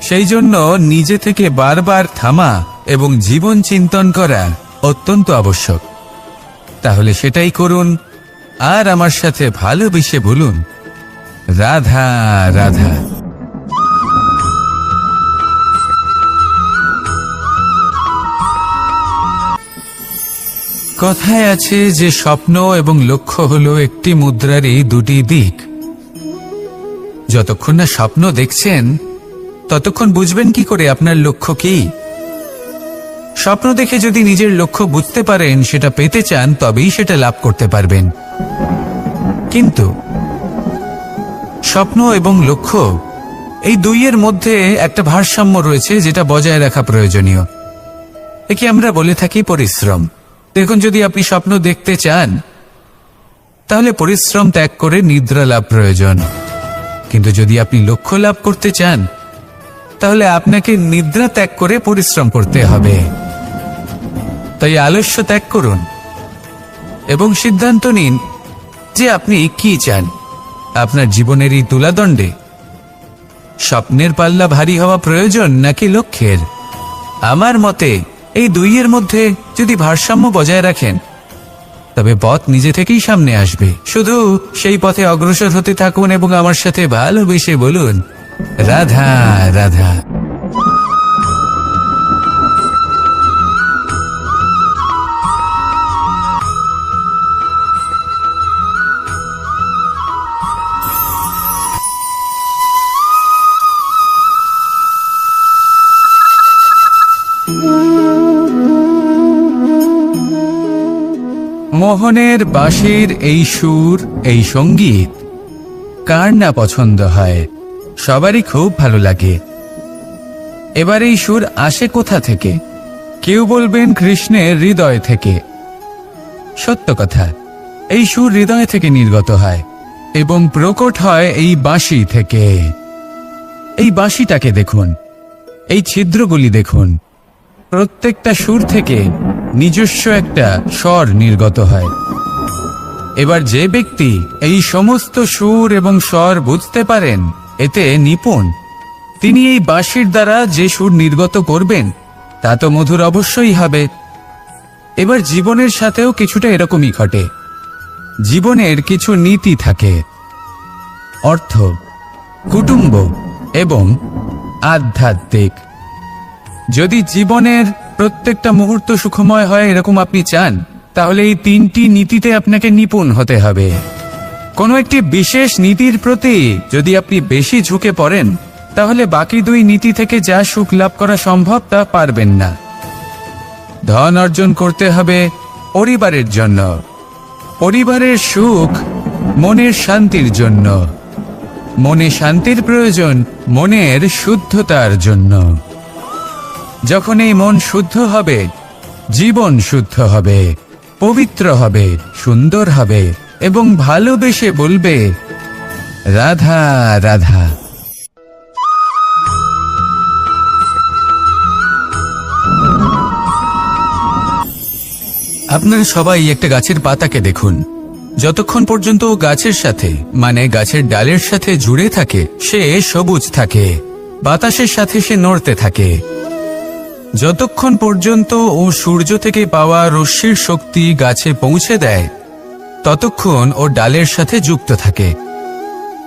সেই জন্য নিজে থেকে বারবার থামা এবং জীবন চিন্তন করা অত্যন্ত আবশ্যক। তাহলে সেটাই করুন, আর আমার সাথে ভালোবেসে বলুন, রাধা রাধা। কথায় আছে যে স্বপ্ন এবং লক্ষ্য হলো একটি মুদ্রারই দুটি দিক। যতক্ষণ না স্বপ্ন দেখছেন, ততক্ষণ বুঝবেন কি করে আপনার লক্ষ্য কি? স্বপ্ন দেখে যদি নিজের লক্ষ্য বুঝতে পারেন, সেটা পেতে চান, তবেই সেটা লাভ করতে পারবেন। কিন্তু স্বপ্ন এবং লক্ষ্য এই দুইয়ের মধ্যে একটা ভারসাম্য রয়েছে, যেটা বজায় রাখা প্রয়োজনীয়। একে আমরা বলে থাকি পরিশ্রম। দেখুন, যদি আপনি স্বপ্ন দেখতে চান তাহলে পরিশ্রম ত্যাগ করে নিদ্রা লাভ প্রয়োজন, কিন্তু যদি আপনি লক্ষ্য লাভ করতে চান তাহলে আপনাকে নিদ্রা ত্যাগ করে পরিশ্রম করতে হবে। তাই আলস্য ত্যাগ করুন এবং সিদ্ধান্ত নিন যে আপনি কি চান। আপনার জীবনের এই তুলাদণ্ডে স্বপ্নের পাল্লা ভারী হওয়া প্রয়োজন নাকি লক্ষ্যের? আমার মতে এই দুইয়ের মধ্যে যদি ভারসাম্য বজায় রাখেন তবে পথ নিজে থেকেই সামনে আসবে। শুধু সেই পথে অগ্রসর হতে থাকুন এবং আমার সাথে ভালোবেসে বলুন, রাধা রাধা। মোহনের বাঁশির এই সুর, এই সঙ্গীত কার না পছন্দ হয়? সবারই খুব ভালো লাগে। এবার এই সুর আসে কোথা থেকে? কেউ বলবেন কৃষ্ণের হৃদয় থেকে। সত্য কথা, এই সুর হৃদয় থেকে নির্গত হয় এবং প্রকট হয় এই বাঁশি থেকে। এই বাঁশিটাকে দেখুন, এই ছিদ্রগুলি দেখুন, প্রত্যেকটা সুর থেকে নিজস্ব একটা স্বর নির্গত হয়। এবার যে ব্যক্তি এই সমস্ত সুর এবং স্বর বুঝতে পারেন, এতে নিপুণ, তিনি এই বাঁশির দ্বারা যে সুর নির্গত করবেন তা তো মধুর অবশ্যই হবে। এবার জীবনের সাথেও কিছুটা এরকমই ঘটে। জীবনের কিছু নীতি থাকে, অর্থ, কুটুম্ব এবং আধ্যাত্মিক। যদি জীবনের প্রত্যেকটা মুহূর্ত সুখময় হয় এরকম আপনি চান, তাহলে এই তিনটি নীতিতে আপনাকে নিপুণ হতে হবে। কোনো একটি বিশেষ নীতির প্রতি যদি আপনি বেশি ঝুঁকে পড়েন তাহলে বাকি দুই নীতি থেকে যা সুখ লাভ করা সম্ভব তা পারবেন না। ধন অর্জন করতে হবে পরিবারের জন্য, পরিবারের সুখ মনের শান্তির জন্য, মনে শান্তির প্রয়োজন মনের শুদ্ধতার জন্য। যখন এই মন শুদ্ধ হবে, জীবন শুদ্ধ হবে, পবিত্র হবে, সুন্দর হবে এবং ভালোবেসে বলবে, রাধা রাধা। আপনারা সবাই একটা গাছের পাতাকে দেখুন। যতক্ষণ পর্যন্ত ও গাছের সাথে, মানে গাছের ডালের সাথে জুড়ে থাকে, সে সবুজ থাকে, বাতাসের সাথে সে নড়তে থাকে। যতক্ষণ পর্যন্ত ও সূর্য থেকে পাওয়া রশ্মির শক্তি গাছে পৌঁছে দেয় ততক্ষণ ও ডালের সাথে যুক্ত থাকে।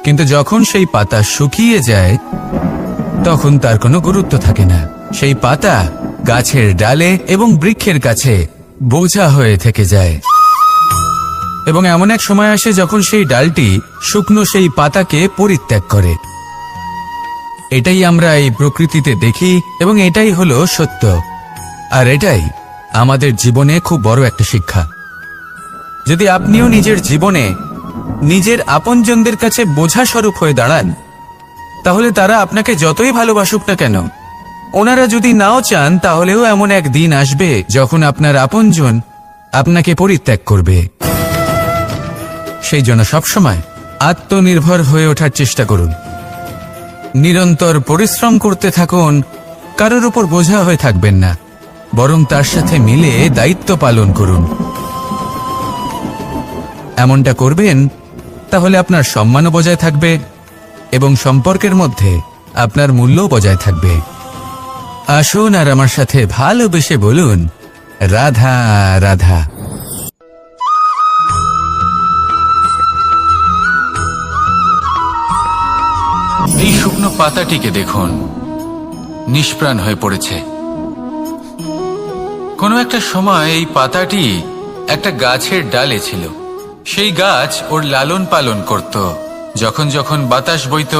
কিন্তু যখন সেই পাতা শুকিয়ে যায় তখন তার কোনো গুরুত্ব থাকে না। সেই পাতা গাছের ডালে এবং বৃক্ষের কাছে বোঝা হয়ে থেকে যায়। এবং এমন এক সময় আসে যখন সেই ডালটি শুকনো সেই পাতাকে পরিত্যাগ করে। এটাই আমরা এই প্রকৃতিতে দেখি এবং এটাই হলো সত্য। আর এটাই আমাদের জীবনে খুব বড় একটা শিক্ষা। যদি আপনিও নিজের জীবনে নিজের আপনজনদের কাছে বোঝা স্বরূপ হয়ে দাঁড়ান, তাহলে তারা আপনাকে যতই ভালোবাসুক না কেন, ওনারা যদি নাও চান তাহলেও এমন এক দিন আসবে যখন আপনার আপনজন আপনাকে পরিত্যাগ করবে। সেই জন্য সবসময় আত্মনির্ভর হয়ে ওঠার চেষ্টা করুন। নিরন্তর পরিশ্রম করতে থাকুন, কারোর উপর বোঝা হয়ে থাকবেন না, বরং তার সাথে মিলে দায়িত্ব পালন করুন। এমনটা করবেন তাহলে আপনার সম্মানও বজায় থাকবে এবং সম্পর্কের মধ্যে আপনার মূল্যও বজায় থাকবে। আসুন আর আমার সাথে ভালোবেসে বলুন, রাধা রাধা। এই শুকনো পাতাটিকে দেখুন, নিষ্প্রাণ হয়ে পড়েছে। কোনো একটা সময় এই পাতাটি একটা গাছের ডালে ছিল। সেই গাছ ওর লালন পালন করত। যখন যখন বাতাস বইত,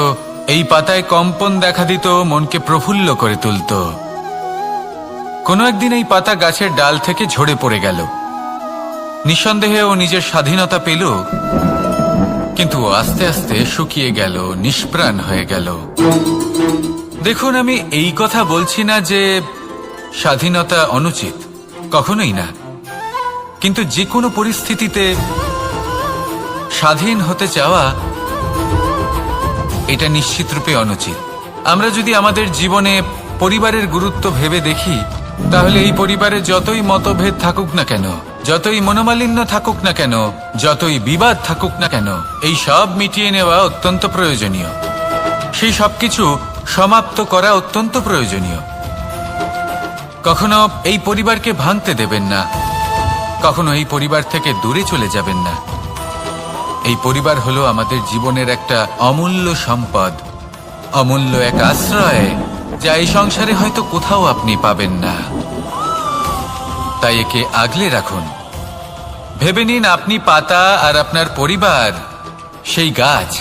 এই পাতায় কম্পন দেখা দিত, মনকে প্রফুল্ল করে তুলত। কোনো একদিন এই পাতা গাছের ডাল থেকে ঝরে পড়ে গেল। নিঃসন্দেহে ও নিজের স্বাধীনতা পেল, কিন্তু আস্তে আস্তে শুকিয়ে গেল, নিষ্প্রাণ হয়ে গেল। দেখুন, আমি এই কথা বলছি না যে স্বাধীনতা অনুচিত, কখনোই না। কিন্তু যে কোনো পরিস্থিতিতে স্বাধীন হতে চাওয়া এটা নিশ্চিতরূপে অনুচিত। আমরা যদি আমাদের জীবনে পরিবারের গুরুত্ব ভেবে দেখি, তাহলে এই পরিবারে যতই মতভেদ থাকুক না কেন, যতই মনোমালিন্য থাকুক না কেন, যতই বিবাদ থাকুক না কেন, এই সব মিটিয়ে নেওয়া অত্যন্ত প্রয়োজনীয়। সেই সবকিছু সমাপ্ত করা অত্যন্ত প্রয়োজনীয়। কখনো এই পরিবারকে ভাঙতে দেবেন না, কখনো এই পরিবার থেকে দূরে চলে যাবেন না। এই পরিবার হলো আমাদের জীবনের একটা অমূল্য সম্পদ, অমূল্য এক আশ্রয়, যা এই সংসারে হয়তো কোথাও আপনি পাবেন না। তাই একে আগলে রাখুন। ভেবে নিন আপনি পাতা আর আপনার পরিবার সেই গাছ।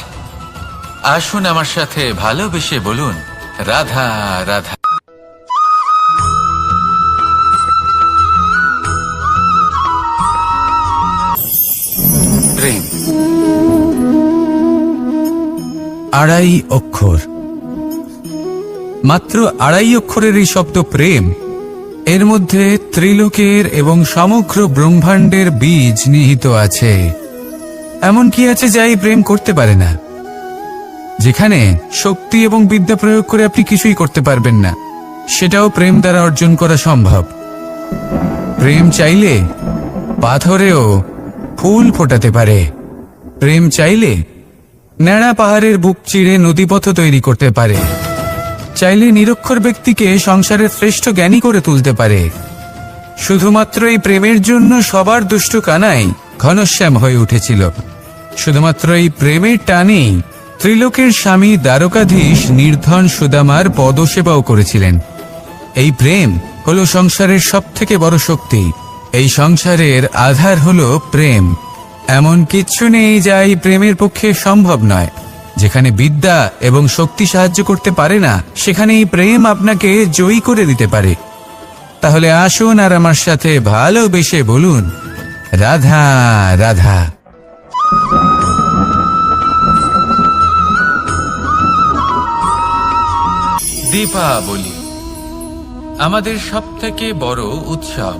আসুন আমার সাথে ভালোবেসে বলুন, রাধা রাধা। প্রেম আড়াই অক্ষর, মাত্র আড়াই অক্ষরের এই শব্দ প্রেম, এর মধ্যে ত্রিলোকের এবং সমগ্র ব্রহ্মাণ্ডের বীজ নিহিত আছে। এমন কি আছে যা এই প্রেম করতে পারে না? যেখানে শক্তি এবং বিদ্যা প্রয়োগ করে আপনি কিছুই করতে পারবেন না, সেটাও প্রেম দ্বারা অর্জন করা সম্ভব। প্রেম চাইলে পাথরেও ফুল ফোটাতে পারে। প্রেম চাইলে ন্যাড়া পাহাড়ের বুক চিরে নদীপথ তৈরি করতে পারে। চাইলে নিরক্ষর ব্যক্তিকে সংসারের শ্রেষ্ঠ জ্ঞানী করে তুলতে পারে। শুধুমাত্র এই প্রেমের জন্য সবার দুষ্ট কানাই ঘনশ্যাম হয়ে উঠেছিল। শুধুমাত্র এই প্রেমের টানেই ত্রিলোকের স্বামী দ্বারকাধীশ নির্ধন সুদামার পদসেবাও করেছিলেন। এই প্রেম হলো সংসারের সবথেকে বড় শক্তি। এই সংসারের আধার হলো প্রেম। এমন কিচ্ছু নেই যা এই প্রেমের পক্ষে সম্ভব নয়। যেখানে বিদ্যা এবং শক্তি সাহায্য করতে পারে না, সেখানে এই প্রেম আপনাকে জয়ী করে দিতে পারে। তাহলে আসুন আর আমার সাথে ভালোবেসে বলুন, রাধা রাধা। দীপাবলি আমাদের সবথেকে বড় উৎসব।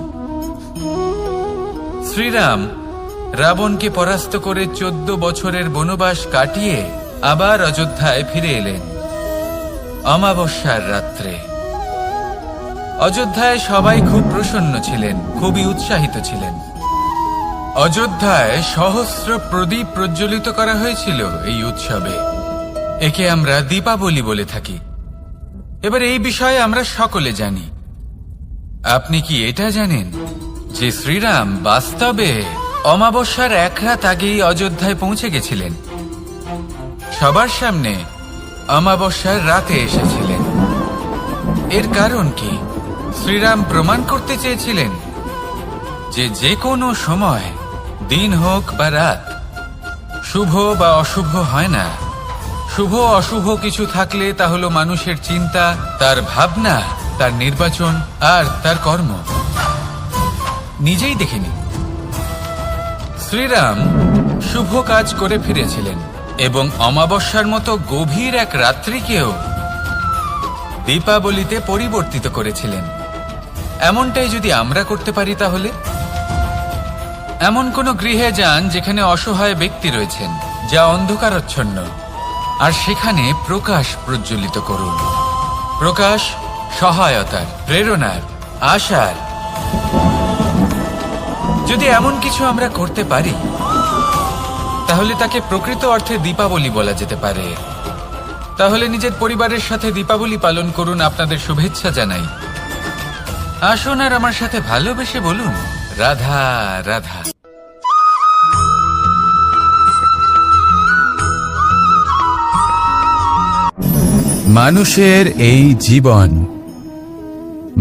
শ্রীরাম রাবণকে পরাস্ত করে 14 বছরের বনবাস কাটিয়ে আবার অযোধ্যায় ফিরে এলেন অমাবস্যার রাত্রে। অযোধ্যায় সবাই খুব প্রসন্ন ছিলেন, খুবই উৎসাহিত ছিলেন। অযোধ্যায় সহস্র প্রদীপ প্রজ্বলিত করা হয়েছিল এই উৎসবে। একে আমরা দীপাবলি বলে থাকি। এবার এই বিষয়ে আমরা সকলে জানি। আপনি কি এটা জানেন যে শ্রীরাম বাস্তবে অমাবস্যার এক রাত আগেই অযোধ্যায় পৌঁছে গেছিলেন? সবার সামনে অমাবস্যার রাতে এসেছিলেন। এর কারণ কি? শ্রীরাম প্রমাণ করতে চেয়েছিলেন যে যে কোনো সময়, দিন হোক বা রাত, শুভ বা অশুভ হয় না। শুভ অশুভ কিছু থাকলে তা হলো মানুষের চিন্তা, তার ভাবনা, তার নির্বাচন আর তার কর্ম। নিজেই দেখে নিন, শ্রীরাম শুভ কাজ করে ফিরেছিলেন এবং অমাবস্যার মতো গভীর এক রাত্রিকেও দীপাবলিতে পরিবর্তিত করেছিলেন। এমনটাই যদি আমরা করতে পারি, তাহলে এমন কোন গৃহে যান যেখানে অসহায় ব্যক্তি রয়েছেন, যা অন্ধকারাচ্ছন্ন, আর সেখানে প্রকাশ প্রজ্বলিত করুন। প্রকাশ সহায়তার, প্রেরণার, আশার। যদি এমন কিছু আমরা করতে পারি, তাহলে তাকে প্রকৃত অর্থে দীপাবলি বলা যেতে পারে। তাহলে নিজের পরিবারের সাথে দীপাবলি পালন করুন। আপনাদের শুভেচ্ছা জানাই। আসুন আর আমার সাথে ভালোবেসে বলুন, রাধা রাধা। মানুষের এই জীবন,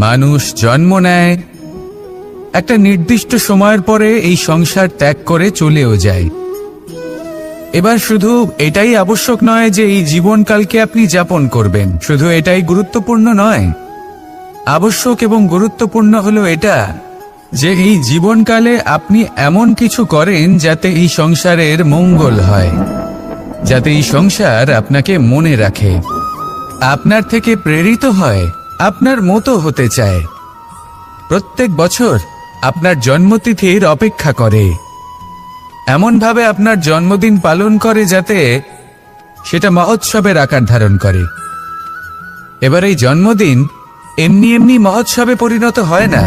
মানুষ জন্ম নেয়, একটা নির্দিষ্ট সময়ের পরে এই সংসার ত্যাগ করে চলেও যায়। এবার শুধু এটাই আবশ্যক নয় যে এই জীবনকালকে আপনি যাপন করবেন, শুধু এটাই গুরুত্বপূর্ণ নয়। আবশ্যক এবং গুরুত্বপূর্ণ হলো এটা যে এই জীবনকালে আপনি এমন কিছু করেন যাতে এই সংসারের মঙ্গল হয়। যাতে এই সংসার আপনাকে মনে রাখে, আপনার থেকে প্রেরিত হয়, আপনার মতো হতে চায়। প্রত্যেক বছর আপনার জন্মতিথির অপেক্ষা করে, এমনভাবে আপনার জন্মদিন পালন করে যাতে সেটা মহোৎসবের আকার ধারণ করে। এবার এই জন্মদিন এমনি এমনি মহোৎসবে পরিণত হয় না।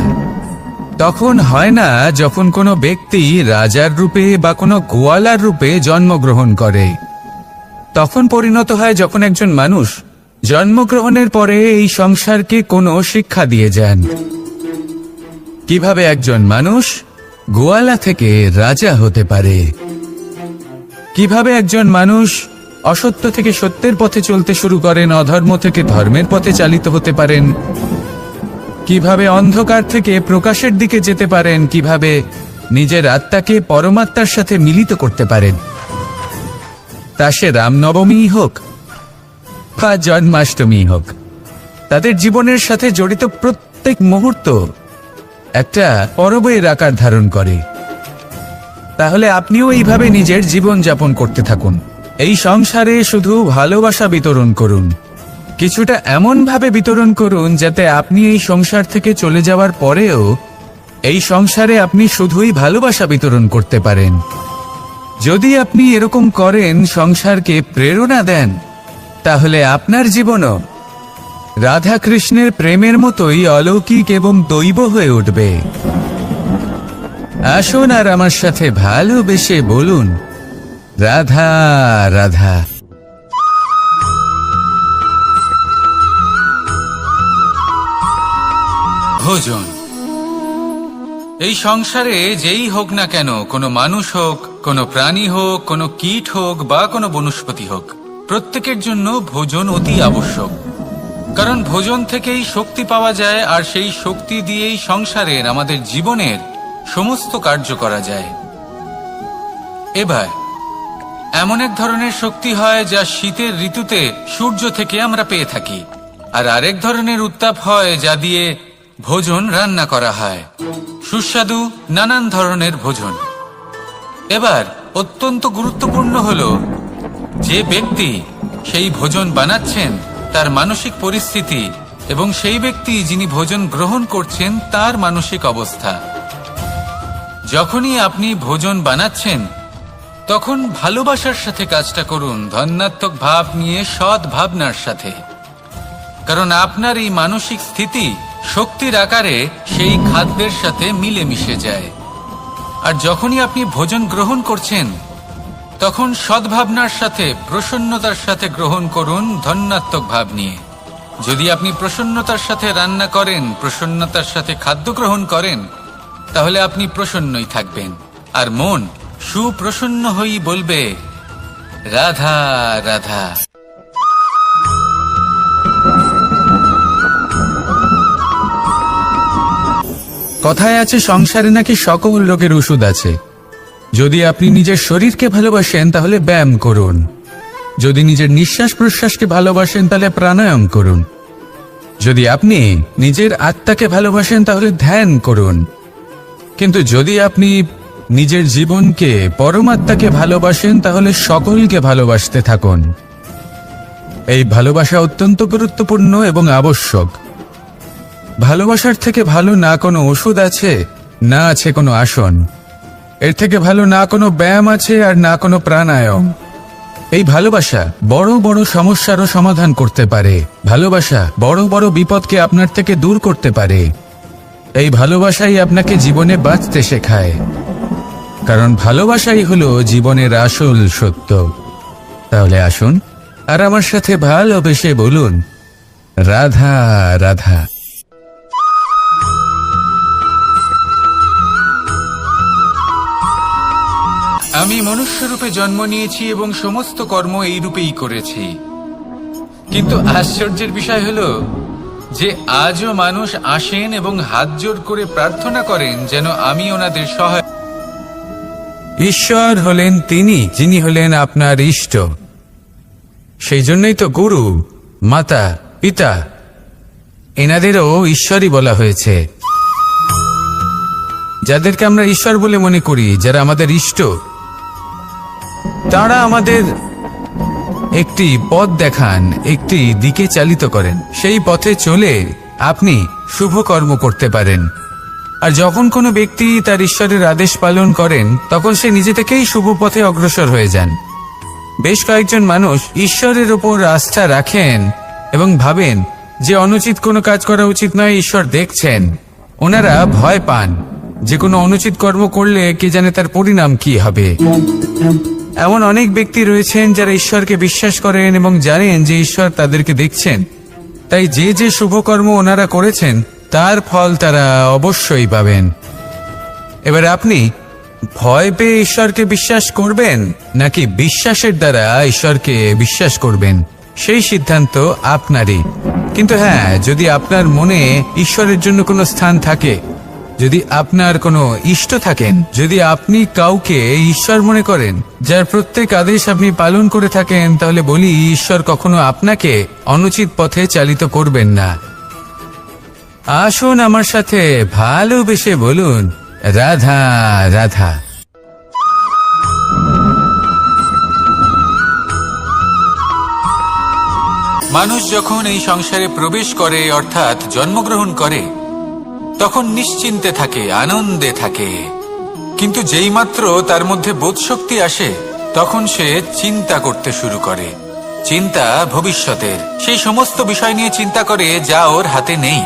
তখন হয় না যখন কোনো ব্যক্তি রাজার রূপে বা কোনো গোয়ালার রূপে জন্মগ্রহণ করে। তখন পরিণত হয় যখন একজন মানুষ জন্মগ্রহণের পরে এই সংসারকে কোনো শিক্ষা দিয়ে যান, কিভাবে একজন মানুষ গোয়ালা থেকে রাজা হতে পারে, কিভাবে একজন মানুষ অসত্য থেকে সত্যের পথে চলতে শুরু করেন, অধর্ম থেকে ধর্মের পথে চালিত হতে পারেন, কিভাবে অন্ধকার থেকে প্রকাশের দিকে যেতে পারেন, কিভাবে নিজের আত্মাকে পরমাত্মার সাথে মিলিত করতে পারেন। তা সে রামনবমী হোক বা জন্মাষ্টমী হোক, তাদের জীবনের সাথে জড়িত প্রত্যেক মুহূর্ত একটা পরবের আকার ধারণ করে। তাহলে আপনিও এইভাবে নিজের জীবন যাপন করতে থাকুন। এই সংসারে শুধু ভালোবাসা বিতরণ করুন, কিছুটা এমনভাবে বিতরণ করুন যাতে আপনি এই সংসার থেকে চলে যাওয়ার পরেও এই সংসারে আপনি শুধুই ভালোবাসা বিতরণ করতে পারেন। যদি আপনি এরকম করেন, সংসারকে প্রেরণা দেন, তাহলে আপনার জীবনও রাধা কৃষ্ণের প্রেমের মতোই অলৌকিক এবং দৈব হয়ে উঠবে। আসুন আর আমার সাথে ভালোবেসে বলুন, রাধা রাধা। ভোজন। এই সংসারে যেই হোক না কেন, কোনো মানুষ হোক, কোনো প্রাণী হোক, কোনো কীট হোক বা কোনো বনস্পতি হোক, প্রত্যেকের জন্য ভোজন অতি আবশ্যক। কারণ ভোজন থেকেই শক্তি পাওয়া যায়, আর সেই শক্তি দিয়েই সংসারের, আমাদের জীবনের সমস্ত কার্য করা যায়। এবার এমন এক ধরনের শক্তি হয় যা শীতের ঋতুতে সূর্য থেকে আমরা পেয়ে থাকি, আর আরেক ধরনের উত্তাপ হয় যা দিয়ে ভোজন রান্না করা হয়, সুস্বাদু নানান ধরনের ভোজন। এবার অত্যন্ত গুরুত্বপূর্ণ হলো যে ব্যক্তি সেই ভোজন বানাচ্ছেন তার মানসিক পরিস্থিতি এবং সেই ব্যক্তি যিনি ভোজন গ্রহণ করছেন তার মানসিক অবস্থা। যখনই আপনি ভোজন বানাচ্ছেন তখন ভালোবাসার সাথে কাজটা করুন, ধন্যাত্মক ভাব নিয়ে, সৎ ভাবনার সাথে। কারণ আপনার এই মানসিক স্থিতি শক্তির আকারে সেই খাদ্যের সাথে মিলেমিশে যায়। আর যখনই আপনি ভোজন গ্রহণ করছেন তখন সদ্ভাবনার সাথে, প্রসন্নতার সাথে গ্রহণ করুন, ধন্যাত্মক ভাব নিয়ে। যদি আপনি প্রসন্নতার সাথে রান্না করেন, প্রসন্নতার সাথে খাদ্য গ্রহণ করেন, তাহলে আপনি প্রসন্নই থাকবেন, আর মন সুপ্রসন্ন হয়েই বলবে, রাধা রাধা। কথায় আছে সংসারে নাকি সকল রোগের ওষুধ আছে। যদি আপনি নিজের শরীরকে ভালোবাসেন তাহলে ব্যায়াম করুন, যদি নিজের নিঃশ্বাস প্রশ্বাসকে ভালোবাসেন তাহলে প্রাণায়াম করুন, যদি আপনি নিজের আত্মাকে ভালোবাসেন তাহলে ধ্যান করুন। কিন্তু যদি আপনি নিজের জীবনকে, পরমাত্মাকে ভালোবাসেন তাহলে সকলকে ভালোবাসতে থাকুন। এই ভালোবাসা অত্যন্ত গুরুত্বপূর্ণ এবং আবশ্যক। ভালোবাসার থেকে ভালো না কোনো ওষুধ আছে, না আছে কোনো আসন। এর থেকে ভালো না কোনো ব্যায়াম আছে, আর না কোনো প্রাণায়াম। এই ভালোবাসা বড় বড় সমস্যারও সমাধান করতে পারে। ভালোবাসা বড় বড় বিপদকে আপনার থেকে দূর করতে পারে। এই ভালোবাসাই আপনাকে জীবনে বাঁচতে শেখায়, কারণ ভালোবাসাই হলো জীবনের আসল সত্য। তাহলে আসুন আর আমার সাথে ভালোবেসে বলুন, রাধা রাধা। আমি মনুষ্যরূপে জন্ম নিয়েছি এবং সমস্ত কর্ম এই রূপেই করেছি। কিন্তু আশ্চর্যের বিষয় হলো যে আজও মানুষ আসেন এবং হাত জোর করে প্রার্থনা করেন যেন আমি ওনাদের সহায়। ঈশ্বর হলেন তিনি যিনি হলেন আপনার ইষ্ট। সেই জন্যই তো গুরু, মাতা, পিতা এনাদেরও ঈশ্বরই বলা হয়েছে। যাদেরকে আমরা ঈশ্বর বলে মনে করি, যারা আমাদের ইষ্ট, তারা আমাদের একটি পথ দেখান, একটি দিকে চালিত করেন। সেই পথে চলে আপনি শুভ কর্ম করতে পারেন। আর যখন কোনো ব্যক্তি তার ঈশ্বরের আদেশ পালন করেন, তখন সে নিজে থেকেই শুভ পথে অগ্রসর হয়ে যান। বেশ কয়েকজন মানুষ ঈশ্বরের ওপর আস্থা রাখেন এবং ভাবেন যে অনুচিত কোনো কাজ করা উচিত নয়, ঈশ্বর দেখছেন। ওনারা ভয় পান যে কোনো অনুচিত কর্ম করলে কে জানে তার পরিণাম কি হবে। এমন অনেক ব্যক্তি রয়েছেন যারা ঈশ্বরকে বিশ্বাস করেন এবং জানেন যে ঈশ্বর তাদেরকে দেখছেন, তাই যে যে শুভকর্ম ওনারা করেছেন তার ফল তারা অবশ্যই পাবেন। এবার আপনি ভয় পেয়ে ঈশ্বরকে বিশ্বাস করবেন নাকি বিশ্বাসের দ্বারা ঈশ্বরকে বিশ্বাস করবেন, সেই সিদ্ধান্ত আপনারই। কিন্তু হ্যাঁ, যদি আপনার মনে ঈশ্বরের জন্য কোনো স্থান থাকে, যদি আপনার কোনো ইষ্ট থাকেন, যদি আপনি কাউকে ঈশ্বর মনে করেন, যার প্রত্যেক আদেশ আপনি পালন করে থাকেন, তাহলে বলি ঈশ্বর কখনো আপনাকে অনুচিত পথে চালিত করবেন না। আসুন আমার সাথে ভালোবেসে বলুন, রাধা রাধা। মানুষ যখন এই সংসারে প্রবেশ করে, অর্থাৎ জন্মগ্রহণ করে, তখন নিশ্চিন্তে থাকে, আনন্দে থাকে। কিন্তু যেই মাত্র তার মধ্যে বোধশক্তি আসে, তখন সে চিন্তা করতে শুরু করে। চিন্তা ভবিষ্যতের, সেই সমস্ত বিষয় নিয়ে চিন্তা করে যা ওর হাতে নেই।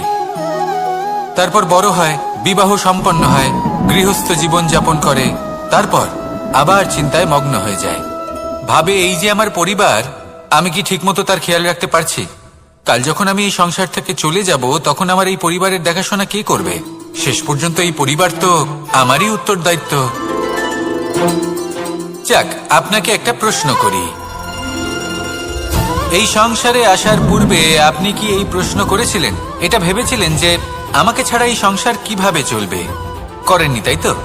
তারপর বড় হয়, বিবাহ সম্পন্ন হয়, গৃহস্থ জীবন যাপন করে, তারপর আবার চিন্তায় মগ্ন হয়ে যায়। ভাবে, এই যে আমার পরিবার, আমি কি ঠিকমতো তার খেয়াল রাখতে পারছি? কাল যখন আমি এই সংসার থেকে চলে যাব, তখন আমার এই পরিবারের দেখাশোনা কে করবে? শেষ পর্যন্ত এই পরিবার তো আমারই উত্তরদায়িত্ব। যাক, আপনাকে একটা প্রশ্ন করি। এই সংসারে আসার পূর্বে আপনি কি এই প্রশ্ন করেছিলেন, এটা ভেবেছিলেন যে আমাকে ছাড়া এই সংসার কিভাবে চলবে? করেননি, তাই তো?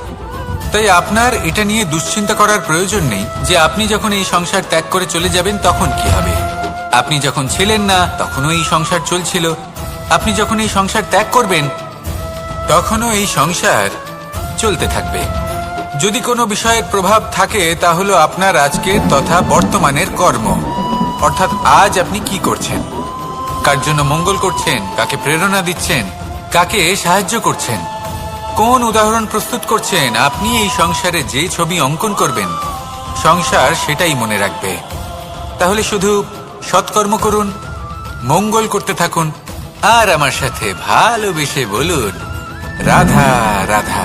তাই আপনার এটা নিয়ে দুশ্চিন্তা করার প্রয়োজন নেই যে আপনি যখন এই সংসার ত্যাগ করে চলে যাবেন তখন কি হবে। আপনি যখন ছিলেন না তখনও এই সংসার চলছিল, আপনি যখন এই সংসার ত্যাগ করবেন তখনও এই সংসার চলতে থাকবে। যদি কোনো বিষয়ের প্রভাব থাকে, তা হলো আপনার আজকের তথা বর্তমানের কর্ম। অর্থাৎ আজ আপনি কি করছেন, কার জন্য মঙ্গল করছেন, কাকে প্রেরণা দিচ্ছেন, কাকে সাহায্য করছেন, কোন উদাহরণ প্রস্তুত করছেন। আপনি এই সংসারে যে ছবি অঙ্কন করবেন, সংসার সেটাই মনে রাখবে। তাহলে শুধু সৎকর্ম করুন, মঙ্গল করতে থাকুন, আর আমার সাথে ভালোবেসে বলুন, রাধা রাধা।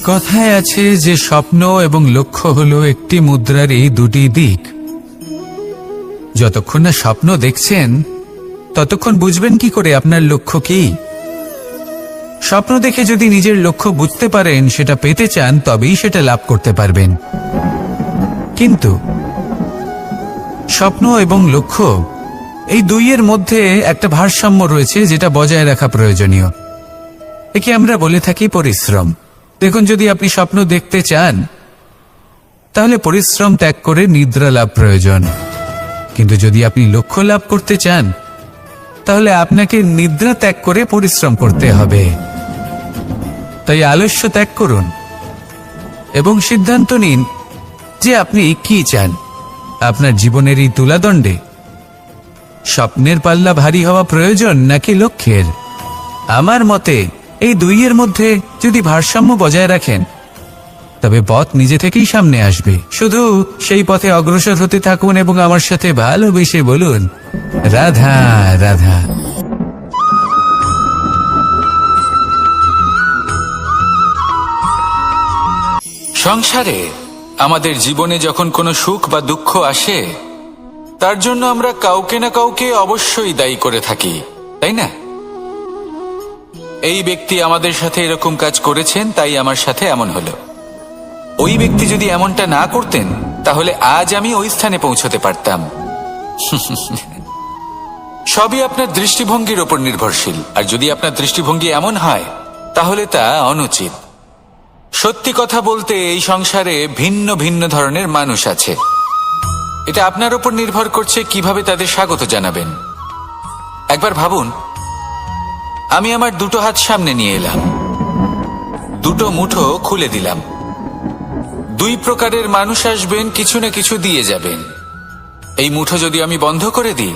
কথায় আছে যে স্বপ্ন এবং লক্ষ্য হলো একটি মুদ্রারই দুটি দিক। যতক্ষণ না স্বপ্ন দেখছেন, ততক্ষণ বুঝবেন কি করে আপনার লক্ষ্য কি? স্বপ্ন দেখে যদি নিজের লক্ষ্য বুঝতে পারেন, সেটা পেতে চান, তবেই সেটা লাভ করতে পারবেন। কিন্তু স্বপ্ন এবং লক্ষ্য, এই দুইয়ের মধ্যে একটা ভারসাম্য রয়েছে, যেটা বজায় রাখা প্রয়োজনীয়। একে আমরা বলে থাকি পরিশ্রম। দেখুন, যদি আপনি স্বপ্ন দেখতে চান, তাহলে পরিশ্রম ত্যাগ করে নিদ্রা লাভ প্রয়োজন। কিন্তু যদি আপনি লক্ষ্য লাভ করতে চান, তাহলে আপনাকে নিদ্রা ত্যাগ করে পরিশ্রম করতে হবে। তাই আলস্য ত্যাগ করুন এবং সিদ্ধান্ত নিন যে আপনি কি চান। আপনার জীবনের এই তুলাদণ্ডে স্বপ্নের পাল্লা ভারী হওয়া প্রয়োজন নাকি লক্ষ্যের? আমার মতে এই দুইয়ের মধ্যে যদি ভারসাম্য বজায় রাখেন, তবে পথ নিজে থেকেই সামনে আসবে। শুধু সেই পথে অগ্রসর হতে থাকুন এবং আমার সাথে ভালোবেসে বলুন, রাধা রাধা। সংসারে আমাদের জীবনে যখন কোনো সুখ বা দুঃখ আসে, তার জন্য আমরা কাউকে না কাউকে অবশ্যই দায়ী করে থাকি, তাই না? এই ব্যক্তি আমাদের সাথে এরকম কাজ করেছেন, তাই আমার সাথে এমন হলো। ওই ব্যক্তি যদি এমনটা না করতেন, তাহলে আজ আমি ওই স্থানে পৌঁছতে পারতাম। সবই আপনার দৃষ্টিভঙ্গির ওপর নির্ভরশীল। আর যদি আপনার দৃষ্টিভঙ্গি এমন হয়, তাহলে তা অনুচিত। সত্যি কথা বলতে, এই সংসারে ভিন্ন ভিন্ন ধরনের মানুষ আছে। এটা আপনার ওপর নির্ভর করছে কিভাবে তাদের স্বাগত জানাবেন। একবার ভাবুন, আমি আমার দুটো হাত সামনে নিয়ে এলাম। দুটো মুঠো খুলে দিলাম। দুই প্রকারের মানুষ আসবেন, কিছু না কিছু দিয়ে যাবেন। এই মুঠো যদি আমি বন্ধ করে দিই,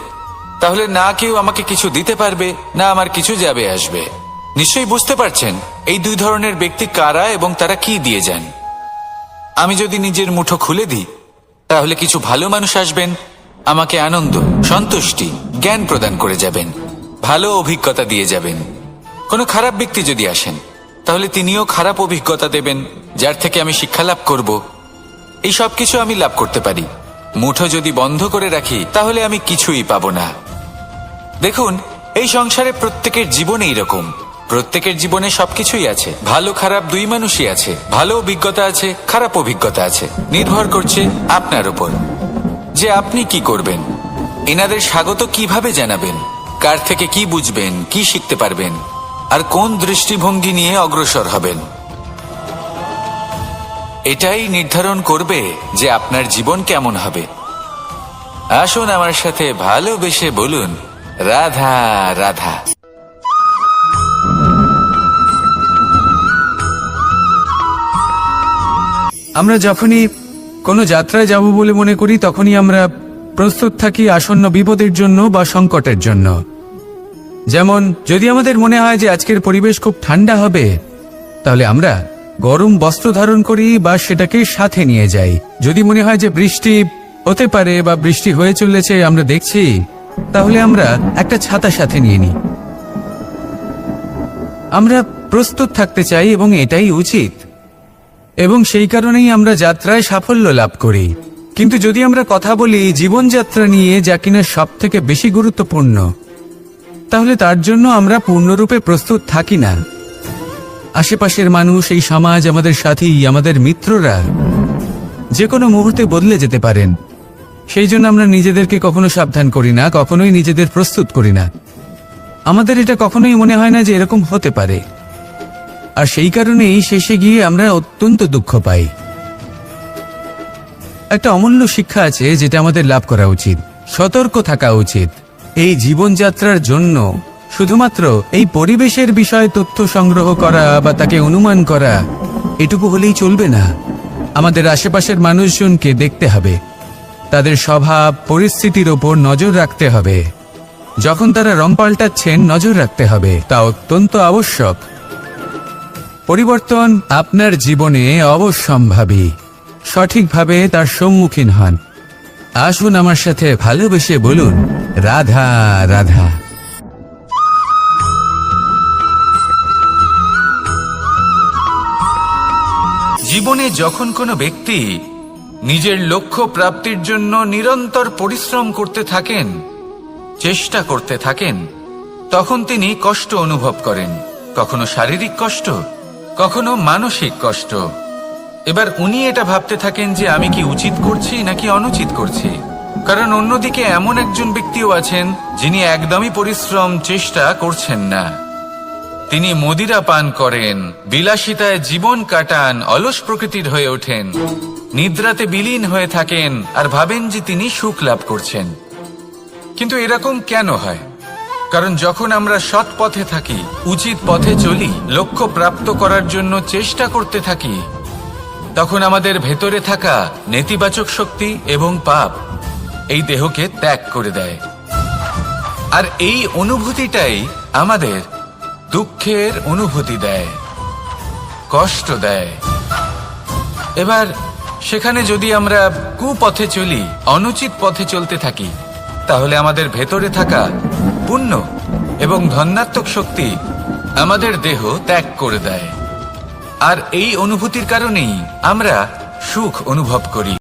তাহলে না কেউ আমাকে কিছু দিতে পারবে, না আমার কিছু যাবে আসবে। নিশ্চয়ই বুঝতে পারছেন এই দুই ধরনের ব্যক্তি কারা এবং তারা কি দিয়ে যান। আমি যদি নিজের মুঠো খুলে দিই, তাহলে কিছু ভালো মানুষ আসবেন, আমাকে আনন্দ, সন্তুষ্টি, জ্ঞান প্রদান করে যাবেন, ভালো অভিজ্ঞতা দিয়ে যাবেন। কোনো খারাপ ব্যক্তি যদি আসেন, তাহলে তিনিও খারাপ অভিজ্ঞতা দেবেন, যার থেকে আমি শিক্ষা লাভ করব। এই সব কিছু আমি লাভ করতে পারি। মুঠো যদি বন্ধ করে রাখি, তাহলে আমি কিছুই পাবো না। দেখুন, এই সংসারে প্রত্যেকের জীবনে এইরকম। প্রত্যেকের জীবনে সবকিছুই আছে, ভালো খারাপ দুই মানুষই আছে। ভালো অভিজ্ঞতা আছে, খারাপ অভিজ্ঞতা আছে। নির্ভর করছে আপনার উপর যে আপনি কি করবেন। এনাদের স্বাগত কিভাবে জানাবেন, কার থেকে কি বুঝবেন, কি শিখতে পারবেন, আর কোন দৃষ্টিভঙ্গি নিয়ে অগ্রসর হবেন। এটাই নির্ধারণ করবে যে আপনার জীবন কেমন হবে। আসুন আমার সাথে ভালোবেসে বলুন, রাধা রাধা। আমরা যখনই কোনো যাত্রায় যাব বলে মনে করি, তখনই আমরা প্রস্তুত থাকি আসন্ন বিপদের জন্য বা সংকটের জন্য। যেমন যদি আমাদের মনে হয় যে আজকের পরিবেশ খুব ঠান্ডা হবে, তাহলে আমরা গরম বস্ত্র ধারণ করি বা সেটাকে সাথে নিয়ে যাই। যদি মনে হয় যে বৃষ্টি হতে পারে বা বৃষ্টি হয়ে চলেছে, আমরা দেখছি, তাহলে আমরা একটা ছাতা সাথে নিয়ে নিই। আমরা প্রস্তুত থাকতে চাই এবং এটাই উচিত, এবং সেই কারণেই আমরা যাত্রায় সাফল্য লাভ করি। কিন্তু যদি আমরা কথা বলি জীবনযাত্রা নিয়ে, যা কিনা সব থেকে বেশি গুরুত্বপূর্ণ, তাহলে তার জন্য আমরা পূর্ণরূপে প্রস্তুত থাকি না। আশেপাশের মানুষ, এই সমাজ, আমাদের সাথী, আমাদের মিত্ররা যে কোনো মুহূর্তে বদলে যেতে পারেন। সেই জন্য আমরা নিজেদেরকে কখনো সাবধান করি না, কখনোই নিজেদের প্রস্তুত করি না। আমাদের এটা কখনোই মনে হয় না যে এরকম হতে পারে, আর সেই কারণেই শেষে গিয়ে আমরা অত্যন্ত দুঃখ পাই। একটা অমূল্য শিক্ষা আছে যেটা আমাদের লাভ করা উচিত। সতর্ক থাকা উচিত। এই জীবনযাত্রার জন্য শুধুমাত্র এই পরিবেশের বিষয়ে তথ্য সংগ্রহ করা বা তাকে অনুমান করা, এটুকু হলেই চলবে না। আমাদের আশেপাশের মানুষজনকে দেখতে হবে, তাদের স্বভাব পরিস্থিতির ওপর নজর রাখতে হবে। যখন তারা রং পাল্টাচ্ছেন, নজর রাখতে হবে, তা অত্যন্ত আবশ্যক। পরিবর্তন আপনার জীবনে অবশ্যম্ভাবী। সঠিকভাবে তার সম্মুখীন হন। আসুন আমার সাথে ভালোবেসে বলুন, রাধা রাধা। জীবনে যখন কোনো ব্যক্তি নিজের লক্ষ্য প্রাপ্তির জন্য নিরন্তর পরিশ্রম করতে থাকেন, চেষ্টা করতে থাকেন, তখন তিনি কষ্ট অনুভব করেন। কখনো শারীরিক কষ্ট, কখনো মানসিক কষ্ট। এবার উনি এটা ভাবতে থাকেন যে আমি কি উচিত করছি নাকি অনুচিত করছি। কারণ অন্যদিকে এমন একজন ব্যক্তিও আছেন যিনি একদমই পরিশ্রম, চেষ্টা করছেন না। তিনি মদিরা পান করেন, বিলাসিতায় জীবন কাটান, অলস প্রকৃতির হয়ে ওঠেন, নিদ্রাতে বিলীন হয়ে থাকেন আর ভাবেন যে তিনি সুখ লাভ করছেন। কিন্তু এরকম কেন হয়? কারণ যখন আমরা সৎ পথে থাকি, উচিত পথে চলি, লক্ষ্য প্রাপ্ত করার জন্য চেষ্টা করতে থাকি, তখন আমাদের ভেতরে থাকা নেতিবাচক শক্তি এবং পাপ এই দেহকে ত্যাগ করে দেয়। আর এই অনুভূতিটাই আমাদের দুঃখের অনুভূতি দেয়, কষ্ট দেয়। এবার সেখানে যদি আমরা কুপথে চলি, অনুচিত পথে চলতে থাকি, তাহলে আমাদের ভেতরে থাকা পুণ্য এবং ধনাত্মক শক্তি আমাদের দেহ ত্যাগ করে দেয়। আর এই অনুভূতির কারণেই আমরা সুখ অনুভব করি।